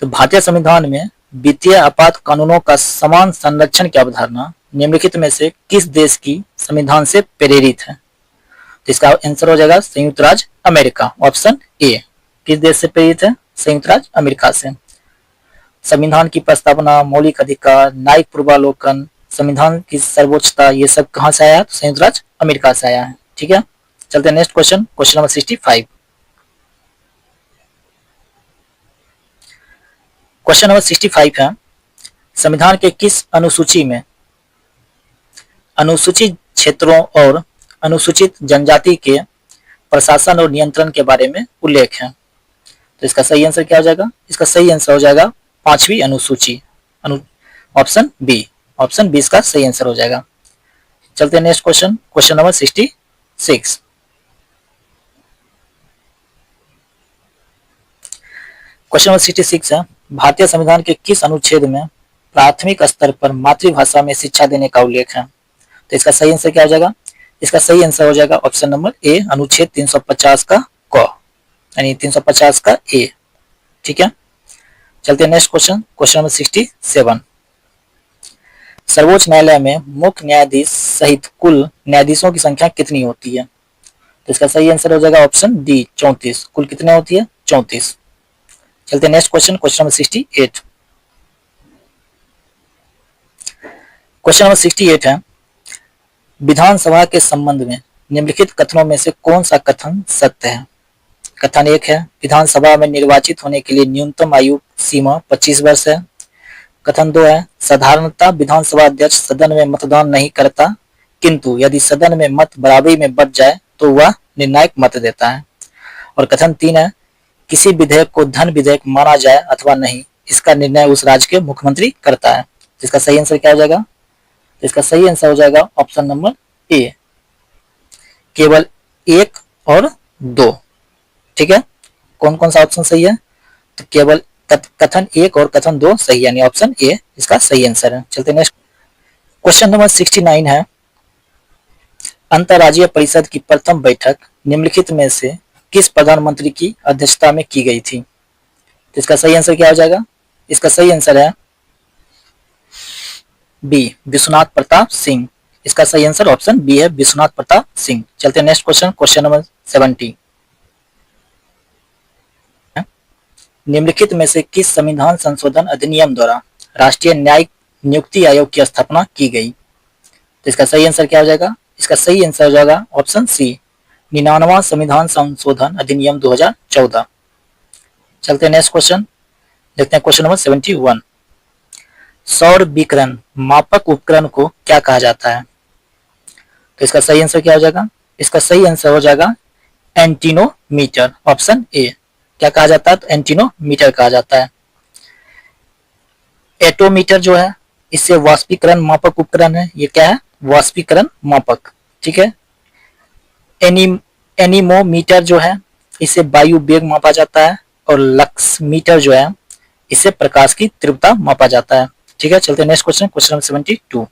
तो भारतीय संविधान में वित्तीय आपात कानूनों का समान संरक्षण की अवधारणा निम्नलिखित में से किस देश की संविधान से प्रेरित है? तो इसका आंसर हो जाएगा संयुक्त राज्य अमेरिका, ऑप्शन ए। किस देश से प्रेरित है? संयुक्त राज्य अमेरिका से। संविधान की प्रस्तावना, मौलिक अधिकार, न्यायिक पूर्वावलोकन, संविधान की सर्वोच्चता, ये सब कहां से आया है? तो संयुक्त राज्य अमेरिका से आया है। ठीक है, चलते हैं next question, question number 65। Question number 65 है, संविधान के किस अनुसूची में अनुसूचित क्षेत्रों और अनुसूचित जनजाति के प्रशासन और नियंत्रण के बारे में उल्लेख है? तो इसका सही आंसर क्या हो जाएगा? इसका सही आंसर हो जाएगा 5वीं अनुसूची, ऑप्शन बी। ऑप्शन बी इसका सही आंसर हो जाएगा। चलते हैं next question, question number 66। Question number 66 है, भारतीय संविधान के किस अनुच्छेद में प्राथमिक स्तर पर मातृभाषा में शिक्षा देने का उल्लेख है? तो इसका सही आंसर क्या हो जाएगा? इसका सही आंसर हो जाएगा ऑप्शन नंबर ए, अनुच्छेद 350 का क, यानी 350 का ए। ठीक है, चलते हैं नेक्स्ट क्वेश्चन, क्वेश्चन नंबर 67। सर्वोच्च न्यायालय में मुख्य न्यायाधीश सहित कुल न्यायाधीशों की संख्या कितनी होती है? तो इसका सही आंसर हो जाएगा ऑप्शन डी, 34। कुल कितने होती है? 34। चलते next question, question number 68। Question number 68 है, विधानसभा के संबंध में निम्नलिखित कथनों में से कौन सा कथन सत्य है? कथन 1 है, विधानसभा में निर्वाचित होने के लिए न्यूनतम आयु सीमा 25 वर्ष है। कथन 2 है, साधारणतः विधानसभा अध्यक्ष सदन में मतदान नहीं करता, किंतु यदि सदन में मत बराबरी में बंट जाए तो वह निर्णायक मत देता है। और कथन 3 है, किसी विधेयक को धन विधेयक माना जाए अथवा नहीं, इसका निर्णय उस राज्य के मुख्यमंत्री करता है। इसका सही आंसर क्या हो जाएगा? इसका सही आंसर हो जाएगा ऑप्शन नंबर ए, केवल 1 और 2। ठीक है, कौन कौन सा ऑप्शन सही है? तो केवल कथन 1 और कथन 2 सही है, यानी ऑप्शन ए इसका सही आंसर है। चलते नेक्स्ट क्वेश्चन नंबर 69 है, अंतर्राज्यीय परिषद की प्रथम बैठक निम्नलिखित में से किस प्रधानमंत्री की अध्यक्षता में की गई थी? तो इसका सही आंसर क्या हो जाएगा? इसका सही आंसर है बी विश्वनाथ प्रताप सिंह। इसका सही आंसर ऑप्शन बी है, विश्वनाथ प्रताप सिंह। चलते हैं नेक्स्ट क्वेश्चन, क्वेश्चन नंबर 70। निम्नलिखित में से किस संविधान संशोधन अधिनियम द्वारा राष्ट्रीय न्यायिक नियुक्ति आयोग की स्थापना की गई? तो इसका सही आंसर क्या हो जाएगा? इसका सही आंसर हो जाएगा ऑप्शन सी, 99वां संविधान संशोधन अधिनियम 2014। चलते हैं नेक्स्ट क्वेश्चन, देखते हैं क्वेश्चन नंबर 71। सौर विकिरण मापक उपकरण को क्या कहा जाता है? तो इसका सही आंसर क्या हो जाएगा? इसका सही आंसर हो जाएगा एंटीनोमीटर, ऑप्शन ए। क्या कहा जाता है? तो एंटीनोमीटर कहा जाता है। एटोमीटर जो है, इससे वाष्पीकरण मापक उपकरण है। ये क्या है? वाष्पीकरण मापक, ठीक है। एनीमोमीटर जो है, इससे वायु वेग मापा जाता है। और लक्समीटर जो है, इससे प्रकाश की तीव्रता मापा जाता है, ठीक है। चलते हैं next question, question number 72।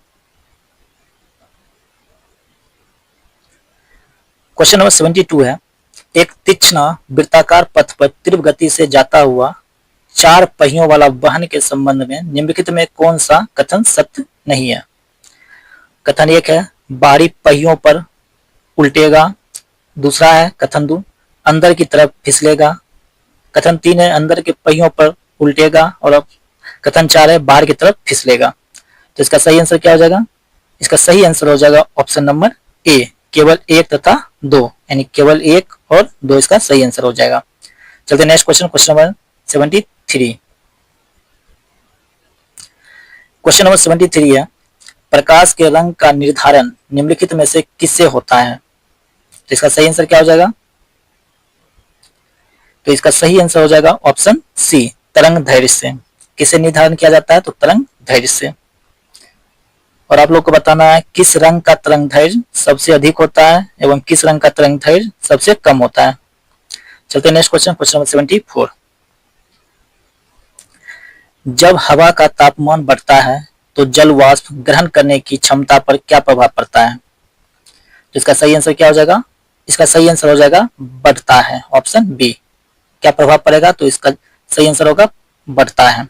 Question number 72 है, एक तीक्ष्ण वृत्ताकार पथ पर तीव्र गति से जाता हुआ 4 पहियों वाला वाहन के संबंध में निम्नलिखित में कौन सा कथन सत्य नहीं है? कथन 1 है बाहरी पहियों पर उल्टेगा। दूसरा है कथन 2 अंदर की तरफ फिसलेगा। कथन 3 है अंदर के पहियों पर उल्टेगा। और अब कथन 4 है बाहर की तरफ फिसलेगा। तो इसका सही आंसर क्या हो जाएगा? इसका सही आंसर हो जाएगा ऑप्शन नंबर ए, केवल 1 तथा 2, यानी केवल 1 और 2 इसका सही आंसर हो जाएगा। चलते next question, question number 73। Question number 73 है, प्रकाश के रंग का निर्धारण निम्नलिखित में से किससे होता है? तो इसका सही आंसर क्या हो जाएगा? तो इसका सही आंसर हो जाएगा ऑप्शन सी, तरंग दैर्ध्य से। किसे निर्धारण किया जाता है? तो तरंग दैर्ध्य से। और आप लोग को बताना है किस रंग का तरंग दैर्ध्य सबसे अधिक होता है एवं किस रंग का तरंग दैर्ध्य सबसे कम होता है। चलते नेक्स्ट क्वेश्चन, क्वेश्चन नंबर 74। जब हवा का तापमान बढ़ता है तो जल वाष्प ग्रहण करने की क्षमता पर क्या प्रभाव पड़ता है? तो इसका सही आंसर क्या हो जाएगा? इसका सही आंसर हो जाएगा बढ़ता है, ऑप्शन बी। क्या प्रभाव पड़ेगा? तो इसका सही आंसर होगा बढ़ता है।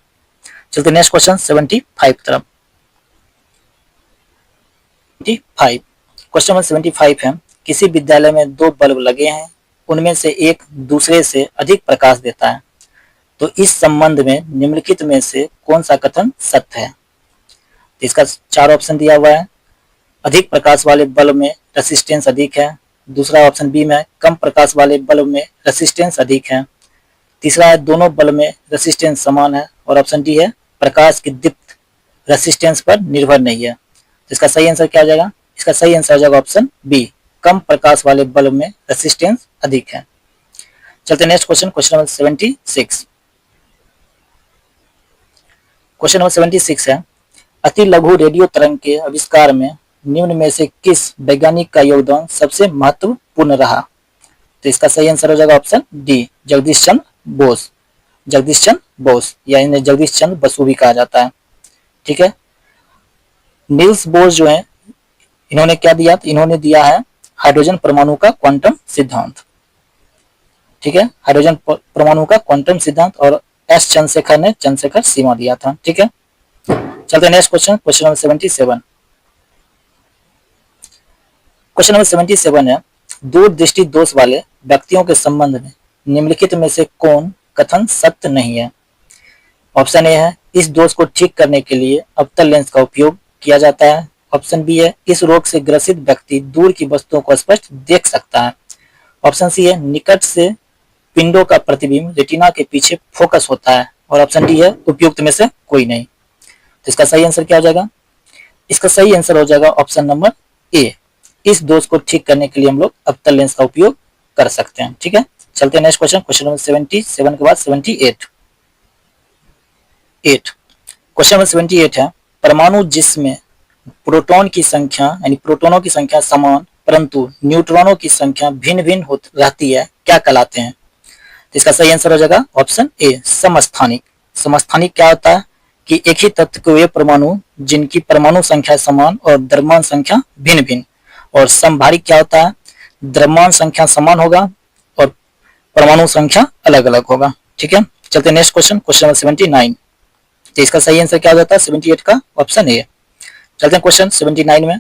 चलते नेक्स्ट क्वेश्चन 75 तरफ। 75 क्वेश्चन नंबर 75 है, किसी विद्यालय में 2 बल्ब लगे हैं, उनमें से एक दूसरे से अधिक प्रकाश देता है, तो इस संबंध में निम्नलिखित में से कौन सा कथन सत्य है? इसका 4 ऑप्शन दिया हुआ है। अधिक प्रकाश वाले बल्ब में रेसिस्टेंस अधिक है। दूसरा ऑप्शन बी में कम प्रकाश वाले बल्ब में रेसिस्टेंस अधिक है। तीसरा है दोनों बल्ब में रेसिस्टेंस समान है। और ऑप्शन डी है प्रकाश की दीप्त रेसिस्टेंस पर निर्भर नहीं है। तो इसका सही आंसर क्या हो जाएगा? इसका सही आंसर हो जाएगा ऑप्शन बी, कम प्रकाश वाले बल्ब में रेसिस्टेंस अधिक है। चलते next question, question number 76। Question number 76 है, अति लघु रेडियो तरंग के आविष्कार में निम्न में से किस वैज्ञानिक का योगदान सबसे महत्वपूर्ण रहा? तो इसका सही आंसर हो जाएगा ऑप्शन डी, जगदीश चंद्र बोस। जगदीश चंद्र बोस या इन्हें जगदीश चंद्र बसु भी कहा जाता है, ठीक है। नील्स बोर्स जो है, इन्होंने क्या दिया? इन्होंने दिया है हाइड्रोजन परमाणु का क्वांटम सिद्धांत, ठीक है। हाइड्रोजन परमाणु का क्वांटम सिद्धांत। और एस चंद्रशेखर ने चंद्रशेखर सीमा दिया था, ठीक है। चलते next question, question number 77। Question number 77 है, दूरदृष्टि दोष वाले व्यक्तियों के संबंध में निम्नलिखित में से कौन कथन सत्य नहीं है? ऑप्शन ए है इस दोष को ठीक करने के लिए अवतल लेंस का उपयोग किया जाता है। ऑप्शन बी है इस रोग से ग्रसित व्यक्ति दूर की वस्तुओं को स्पष्ट देख सकता है। ऑप्शन सी है निकट से पिंडों का प्रतिबिंब रेटिना के पीछे फोकस होता है। और ऑप्शन डी है उपयुक्त में से कोई नहीं। तो इसका सही आंसर क्या हो जाएगा? इसका सही आंसर हो जाएगा ऑप्शन नंबर ए, इस दोष को ठीक करने के लिए हम लोग अवतल लेंस का उपयोग कर सकते हैं, ठीक है। चलते हैं नेक्स्ट क्वेश्चन, क्वेश्चन नंबर 77 के बाद 78। क्वेश्चन नंबर 78 है, परमाणु जिसमें प्रोटॉन की संख्या यानी प्रोटोनों की संख्या समान परंतु न्यूट्रॉनों की संख्या भिन्न भिन्न रहती है, क्या कहलाते हैं? तो इसका सही आंसर हो जाएगा ऑप्शन ए, समस्थानिक। समस्थानिक क्या होता है कि एक ही तत्व के वे परमाणु जिनकी परमाणु संख्या समान और द्रव्यमान संख्या भिन्न भिन्न। और समभारिक क्या होता है? द्रव्यमान संख्या समान होगा और परमाणु संख्या अलग अलग होगा, ठीक है। चलते नेक्स्ट क्वेश्चन, क्वेश्चन नंबर 79। तो इसका सही आंसर क्या हो जाता है 78 का? Option A. चलते हैं क्वेश्चन 79 में।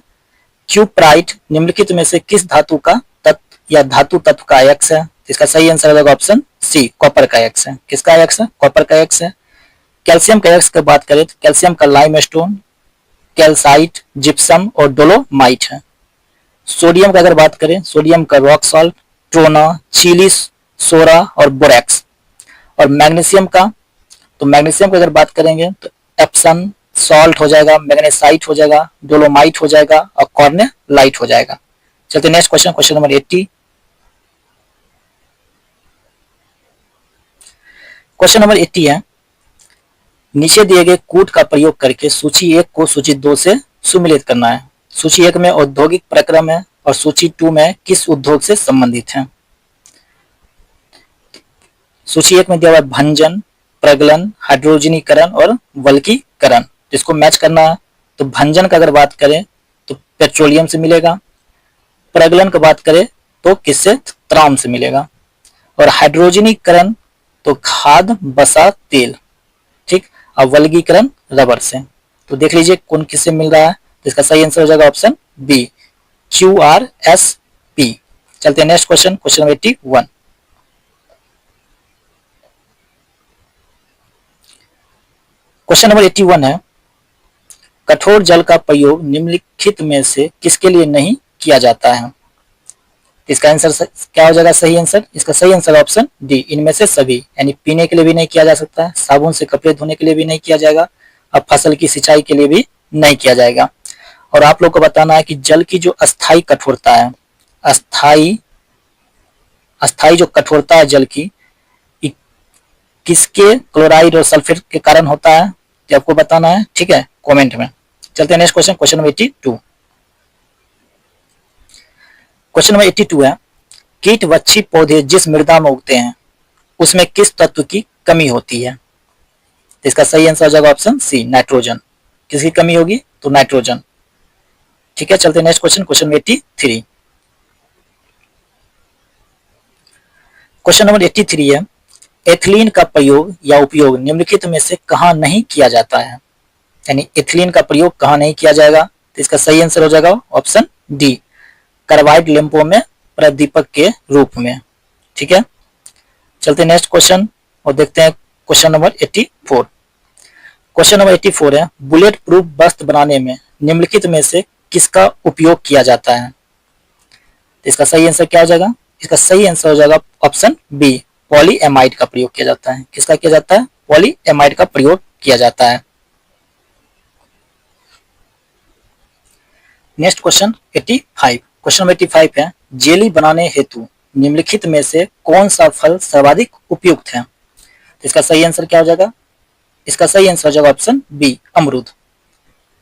क्यूप्राइट निम्नलिखित में से किस धातु का तत्व या धातु तत्व का अयस्क है? इसका सही आंसर हो जाएगा ऑप्शन सी, कॉपर का अयस्क है। किसका अयस्क है? कॉपर का अयस्क है। कैल्शियम का अयस्क की बात करें तो कैल्शियम का लाइमस्टोन, कैल्साइट, जिप्सम और डोलोमाइट है। सोडियम का अगर बात करें, सोडियम का रॉक सॉल्ट, ट्रोना, चीली सोरा और बोरेक्स। और मैग्नीशियम का, तो मैग्नीशियम की अगर बात करेंगे तो एप्सन सॉल्ट हो जाएगा, मैग्नेसाइट हो जाएगा, डोलोमाइट हो जाएगा और कॉर्नेलाइट हो जाएगा। चलते next question, question number 80। Question number 80 है, नीचे दिए गए कूट का प्रयोग करके सूची 1 को सूची 2 से सुमेलित करना है। सूची 1 में औद्योगिक प्रक्रम है और सूची 2 में किस उद्योग से संबंधित है। सूची 1 में दिया हुआ है भंजन, प्रगलन, हाइड्रोजनीकरण और वल्कीकरण। इसको मैच करना है। तो भंजन का अगर बात करें तो पेट्रोलियम से मिलेगा, प्रगलन की बात करें तो किससे? त्राम से मिलेगा। और हाइड्रोजनीकरण तो खाद, वसा, तेल, ठीक। और वल्गीकरण रबर से। तो देख लीजिए कौन किससे मिल रहा है। तो इसका सही आंसर हो जाएगा ऑप्शन बी, QRSP। चलते हैं next question, question number 81। Question number 81 है, कठोर जल का प्रयोग निम्नलिखित में से किसके लिए नहीं किया जाता है। इसका आंसर क्या हो जाएगा? सही आंसर, इसका सही आंसर ऑप्शन डी, इनमें से सभी। यानी पीने के लिए भी नहीं किया जा सकता है, साबुन से कपड़े धोने के लिए भी नहीं किया जाएगा, और फसल की सिंचाई के लिए भी नहीं किया जाएगा। और आप लोग को बताना है कि जल की जो अस्थाई कठोरता है, अस्थाई जो कठोरता है जल की, किसके क्लोराइड और सल्फेट के कारण होता है, तो आपको बताना है, ठीक है, कमेंट में। चलते हैं next question, question number 82। Question number 82 है, कीटवच्छी पौधे जिस मृदा में उगते हैं उसमें किस तत्व की कमी होती है। तो इसका सही आंसर हो जाएगा ऑप्शन सी, नाइट्रोजन। किसकी कमी होगी? तो नाइट्रोजन। ठीक है, चलते हैं next question, question number 83। Question number 83 है, एथिलीन का प्रयोग या उपयोग निम्नलिखित में से कहां नहीं किया जाता है। यानी एथिलीन का प्रयोग कहां नहीं किया जाएगा। तो इसका सही आंसर हो जाएगा ऑप्शन डी, कार्बाइड लैंपों में प्रदीपक के रूप में। ठीक है, चलते नेक्स्ट क्वेश्चन और देखते हैं क्वेश्चन नंबर 84। क्वेश्चन नंबर 84 है, बुलेट प्रूफ वस्त्र बनाने में निम्नलिखित में से किसका उपयोग किया जाता है। तो इसका सही आंसर क्या हो जाएगा? इसका सही आंसर हो जाएगा ऑप्शन बी, पॉलीएमाइड का प्रयोग किया जाता है। किसका किया जाता है? पॉलीएमाइड का प्रयोग किया जाता है। Next question 85। क्वेश्चन नंबर 85 है, जेली बनाने हेतु निम्नलिखित में से कौन सा फल सर्वाधिक उपयुक्त है। तो इसका सही आंसर क्या हो जाएगा? इसका सही आंसर हो जाएगा ऑप्शन बी, अमरूद।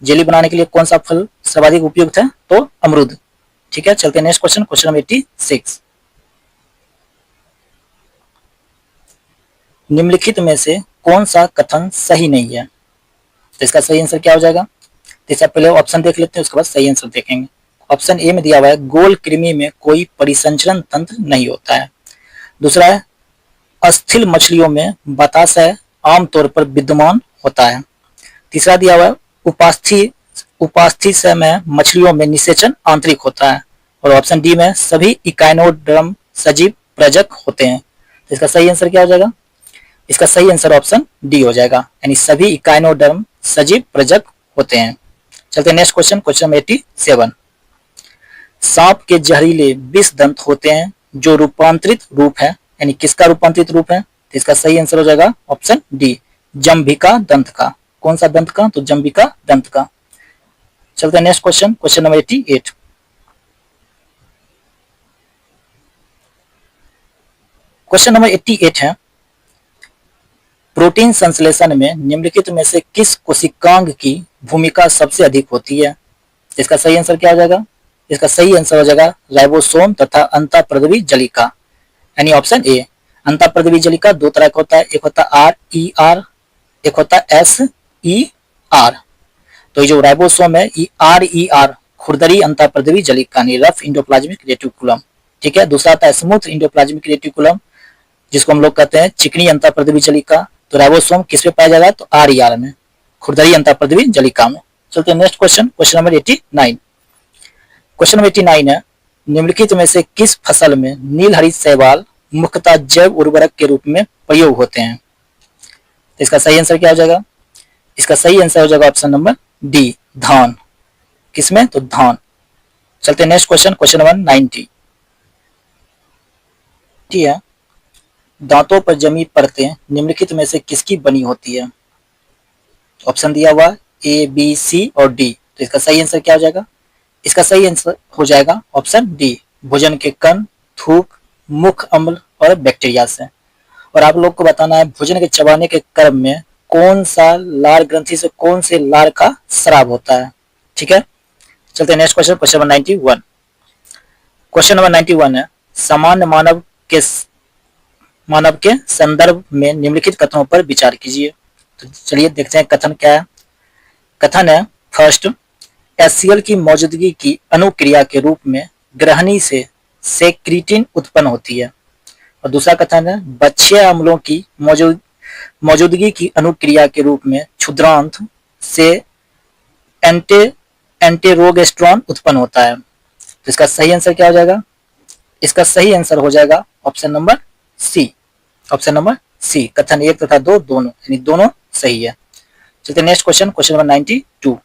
जेली बनाने के लिए कौन सा फल सर्वाधिक उपयुक्त है? तो अमरूद। ठीक है, चलते हैं नेक्स्ट क्वेश्चन, क्वेश्चन नंबर 86। निम्नलिखित में से कौन सा कथन सही नहीं है। तो इसका सही आंसर क्या हो जाएगा? तो इसका पहले ऑप्शन देख लेते हैं, उसके बाद सही आंसर देखेंगे। ऑप्शन ए में दिया हुआ है, गोल कृमि में कोई परिसंचरण तंत्र नहीं होता है। दूसरा है, अस्थिल मछलियों में बताशय आमतौर पर विद्यमान होता है। तीसरा दिया हुआ है, उपास्थि में मछलियों में निषेचन आंतरिक होता है। और ऑप्शन डी में सभी इकाइनोडर्म सजीव प्रजक होते हैं। तो इसका सही आंसर क्या हो जाएगा? इसका सही आंसर ऑप्शन डी हो जाएगा, यानी सभी इकाइनोडर्म सजीव प्रजक होते हैं। चलते हैं नेक्स्ट क्वेश्चन, क्वेश्चन नंबर 87। सांप के जहरीले 20 दंत होते हैं जो रूपांतरित रूप है, यानी किसका रूपांतरित रूप है। तो इसका सही आंसर हो जाएगा ऑप्शन डी, जम्भिका दंत का। कौन सा दंत का? तो जम्भिका दंत का। चलते हैं next question, question number 88। Question number 88 है, प्रोटीन संश्लेषण में निम्नलिखित में से किस कोशिकांग की भूमिका सबसे अधिक होती है। इसका सही आंसर क्या हो जाएगा? इसका सही आंसर हो जाएगा राइबोसोम तथा अंतःप्रद्रवी जलिका, यानी ऑप्शन ए। अंतःप्रद्रवी जलिका दो तरह का होता है, एक होता है RER, एक होता है SER। तो ये जो राइबोसोम है, RER खुरदरी अंतःप्रद्रवी जलिका, यानी रफ इंडोप्लाज्मिक रेटिकुलम। ठीक है, दूसरा आता है स्मूथ इंडोप्लाज्मिक रेटिकुलम, जिसको हम लोग कहते हैं चिकनी अंतःप्रद्रवी जलिका। तो राइबोसोम किस पे पाया जाएगा? तो RER में, खुरदरी अंतःप्रद्रवी जलिका में। चलते हैं next question, question number 89। Question number 89 है, निम्नलिखित में से किस फसल में नील हरित शैवाल मुख्यतः जैव उर्वरक के रूप में प्रयोग होते हैं? तो इसका सही आंसर क्या हो जाएगा? इसका सही आंसर हो जाएगा ऑप्शन नंबर डी, धान। किसमें? तो धान। चलते हैं नेक्स्ट क्वेश्चन, क्वेश्चन नंबर 90। ठीक है, दांतों पर जमी परतें निम्नलिखित में से किसकी बनी होती है? ऑप्शन दिया हुआ ए, बी, सी और डी। तो इसका सही आंसर क्या हो जाएगा? इसका सही आंसर हो जाएगा ऑप्शन डी, भोजन के कण, थूक, मुख अम्ल और बैक्टीरिया से। और आप लोग को बताना है भोजन के चबाने के क्रम में कौन सा लार ग्रंथि से कौन से लार का स्राव होता है। ठीक है, चलते हैं next question, question number 91। Question number 91 है, सामान्य मानव के संदर्भ में निम्नलिखित कथनों पर विचार कीजिए। तो चलिए देखते हैं कथन क्या है। कथन है, फर्स्ट, एचसीएल की मौजूदगी की अनुक्रिया के रूप में ग्रहणी से सेक्रीटिन उत्पन्न होती है। और दूसरा कथन है, बच्छ्य अम्लों की मौजूदगी की अनुक्रिया के रूप में क्षुद्रांत से एंटेरोगेस्ट्रॉन उत्पन्न होता है। तो इसका सही आंसर क्या हो जाएगा? इसका सही आंसर हो जाएगा option number C, option number C. कथन 1 तथा 2 दोनों, यानी दोनों सही है। चलते next question, question number 92।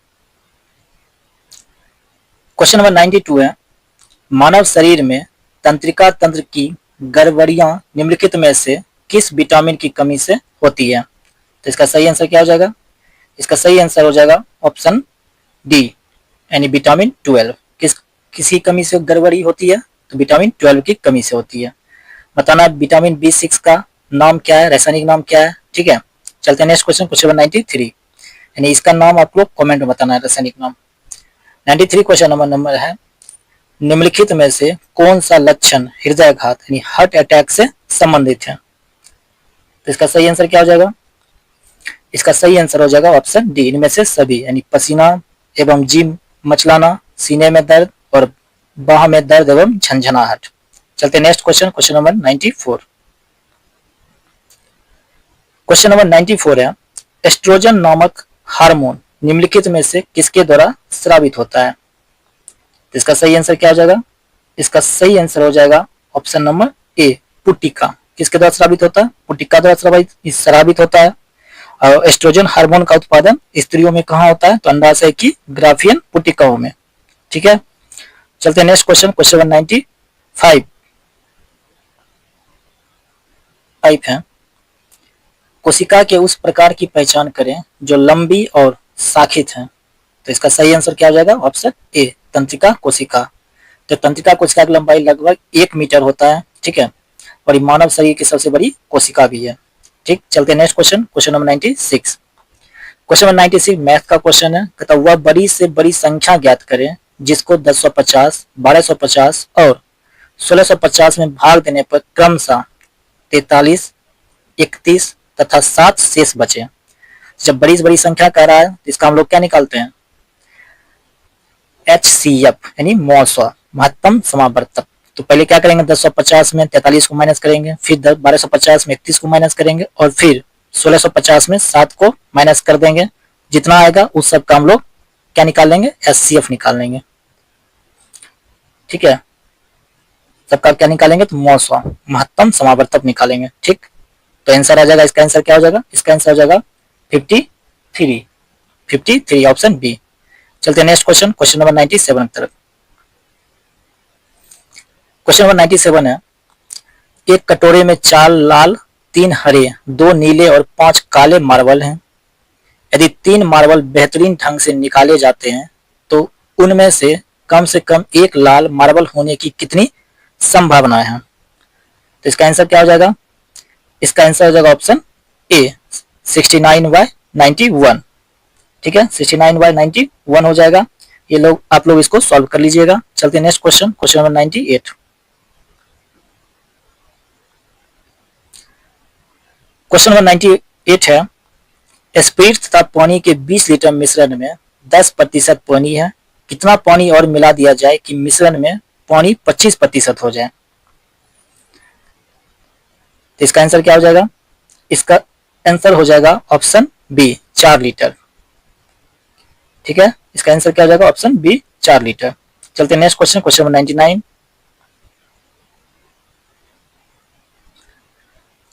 Question number 92 है, मानव शरीर में तंत्रिका तंत्र की गड़बड़ियां निम्नलिखित में से किस विटामिन की कमी से होती है? तो इसका सही आंसर क्या हो जाएगा? इसका सही आंसर हो जाएगा ऑप्शन डी, यानी विटामिन 12। किसकी कमी से गड़बड़ी होती है? तो विटामिन 12 की कमी से होती है। बताना विटामिन B6 का नाम क्या है, रासायनिक नाम क्या है। ठीक है, चलते हैं नेक्स्ट क्वेश्चन, क्वेश्चन नंबर 93, यानी इसका नाम आप लोग कमेंट में बताना है, रासायनिक नाम। 93 क्वेश्चन नंबर है, निम्नलिखित में से कौन सा लक्षण हृदयाघात यानी हार्ट अटैक से संबंधित है? तो इसका सही आंसर क्या हो जाएगा? इसका सही आंसर हो जाएगा ऑप्शन डी, इनमें से सभी, यानी पसीना एवं जी मचलाना, सीने में दर्द और बाह में दर्द एवं झंझनाहट। चलते next question, question number 94। Question number 94 है, एस्ट्रोजन नामक हार्मोन निम्नलिखित में से किसके द्वारा स्रावित होता है? तो इसका सही आंसर क्या हो जाएगा? इसका सही आंसर हो जाएगा ऑप्शन नंबर ए, पुटिका। किसके द्वारा स्रावित होता है? पुटिका द्वारा स्रावित होता है। और एस्ट्रोजन हार्मोन का उत्पादन स्त्रियों में कहाँ होता है? तो अंडाशय की ग्राफियन पुटिकाओं में। ठीक है, चलते हैं नेक्स्ट क्वेश्चन, क्वेश्चन नंबर 95 है, कोशिका के उस प्रकार की पहचान करें जो लंबी और शाखित है। तो इसका सही आंसर क्या हो जाएगा? ऑप्शन ए, तंत्रिका कोशिका। तो तंत्रिका कोशिका की लंबाई लगभग 1 मीटर होता है। ठीक है, और ये मानव शरीर की सबसे बड़ी कोशिका भी है। ठीक, चलते हैं next question, question number 96। Question number 96 math का क्वेश्चन है, कहता वह बड़ी से बड़ी संख्या ज्ञात करें जिसको 1050, 1250 और 1650 में भाग देने पर क्रमशः 43, 31 तथा 7 शेष बचे। जब बड़ी से बड़ी संख्या कह रहा है तो इसका हम लोग क्या निकालते हैं? HCF यानी मौसा, महत्तम समावर्तक। तो पहले क्या करेंगे? 1050 में 43 को माइनस करेंगे, फिर 1250 में 31 को माइनस करेंगे और फिर 1650 में 7 को माइनस कर देंगे। जितना आएगा उस सब का हम लोग क्या निकाल लेंगे? HCF निकाल लेंगे। ठीक है, सबका क्या निकालेंगे? तो मौसा, महत्तम समावर्तक निकालेंगे। ठीक, तो आंसर आ जाएगा, इसका आंसर क्या हो जाएगा? इसका आंसर हो जाएगा 53, ऑप्शन बी। चलते हैं नेक्स्ट क्वेश्चन, क्वेश्चन नंबर 97 की तरफ। क्वेश्चन नंबर 97 है, एक कटोरे में 4 लाल, 3 हरे, 2 नीले और 5 काले मार्बल हैं। यदि 3 मार्बल बेहतरीन ढंग से निकाले जाते हैं तो उनमें से कम 1 लाल मार्बल होने की कितनी संभावनाएं हैं? तो इसका आंसर क्या हो जाएगा? इसका आंसर हो जाएगा ऑप्शन ए, 69/91। ठीक है, 69/91 हो जाएगा। ये लोग आप लोग इसको सॉल्व कर लीजिएगा। चलते हैं next question, question number 98। Question number 98 है, स्पिरिट तथा पानी के 20 लीटर मिश्रण में 10% पानी है, कितना पानी और मिला दिया जाए कि मिश्रण में पानी 25% हो जाए? तो इसका आंसर क्या हो जाएगा? इसका आंसर हो जाएगा ऑप्शन बी, 4 लीटर। ठीक है, इसका आंसर क्या हो जाएगा? Option B 4 litre. चलते next question, question number 99।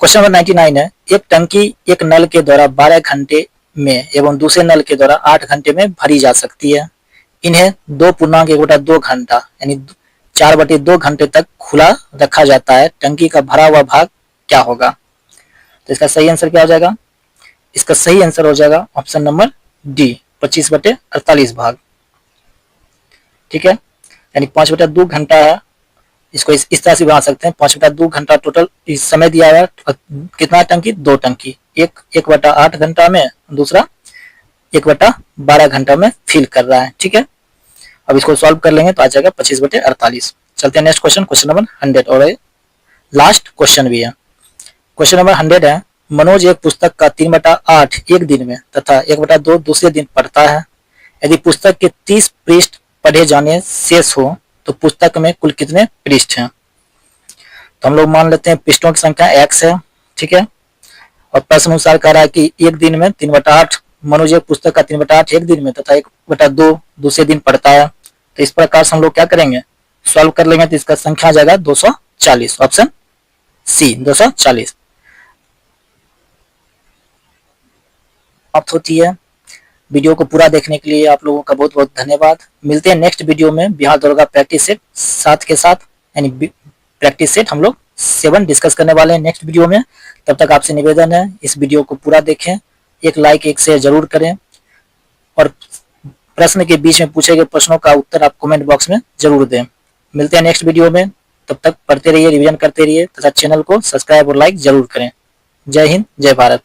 Question number 99 है, एक टंकी एक नल के द्वारा 12 घंटे में एवं दूसरे नल के द्वारा 8 घंटे में भरी जा सकती है। इन्हें 2.1/2 घंटा यानी 4/2 घंटे तक खुला रखा जाता है। टंकी का भरा हुआ भाग क्या होगा? तो इसका सही आंसर क्या हो जाएगा? इसका सही आंसर हो जाएगा ऑप्शन नंबर डी, 25/48 भाग। ठीक है, यानी 5/2 घंटा है। इसको इस तरह से बना सकते हैं, 5/2 घंटा टोटल इस समय दिया हुआ है। कितना टंकी? 2 टंकी, एक 1/8 घंटा में, दूसरा 1/12 घंटा में फिल कर रहा है। ठीक है, अब इसको सॉल्व कर लेंगे तो आ जाएगा 25/48। चलते हैं नेक्स्ट क्वेश्चन, क्वेश्चन नंबर 100 और लास्ट क्वेश्चन भी है। क्वेश्चन नंबर 100 है, मनोज एक पुस्तक का 3/8 एक दिन में तथा 1/2 दूसरे दिन पढ़ता है। यदि पुस्तक के 30 पृष्ठ पढ़े जाने शेष हो तो पुस्तक में कुल कितने पृष्ठ हैं? तो हम लोग मान लेते हैं पृष्ठों की संख्या x है। ठीक है, और प्रश्न अनुसार कह रहा है कि एक दिन में 3/8, मनोज एक पुस्तक का 3/8 एक दिन में तथा 1/2 दूसरे दिन पढ़ता है। तो इस प्रकार से हम लोग क्या करेंगे? सॉल्व कर लेंगे तो इसका संख्या आ जाएगा 240, ऑप्शन सी 240 प्राप्त होती है। वीडियो को पूरा देखने के लिए आप लोगों का बहुत बहुत धन्यवाद। मिलते हैं नेक्स्ट वीडियो में बिहार दरोगा प्रैक्टिस सेट साथ के साथ, यानी प्रैक्टिस सेट हम लोग 7 डिस्कस करने वाले हैं नेक्स्ट वीडियो में। तब तक आपसे निवेदन है इस वीडियो को पूरा देखें, एक लाइक एक शेयर जरूर करें और प्रश्न के बीच में पूछे गए प्रश्नों का उत्तर आप कमेंट बॉक्स में जरूर दें। मिलते हैं नेक्स्ट वीडियो में, तब तक पढ़ते रहिए, रिवीजन करते रहिए तथा चैनल को सब्सक्राइब और लाइक जरूर करें। जय हिंद, जय भारत।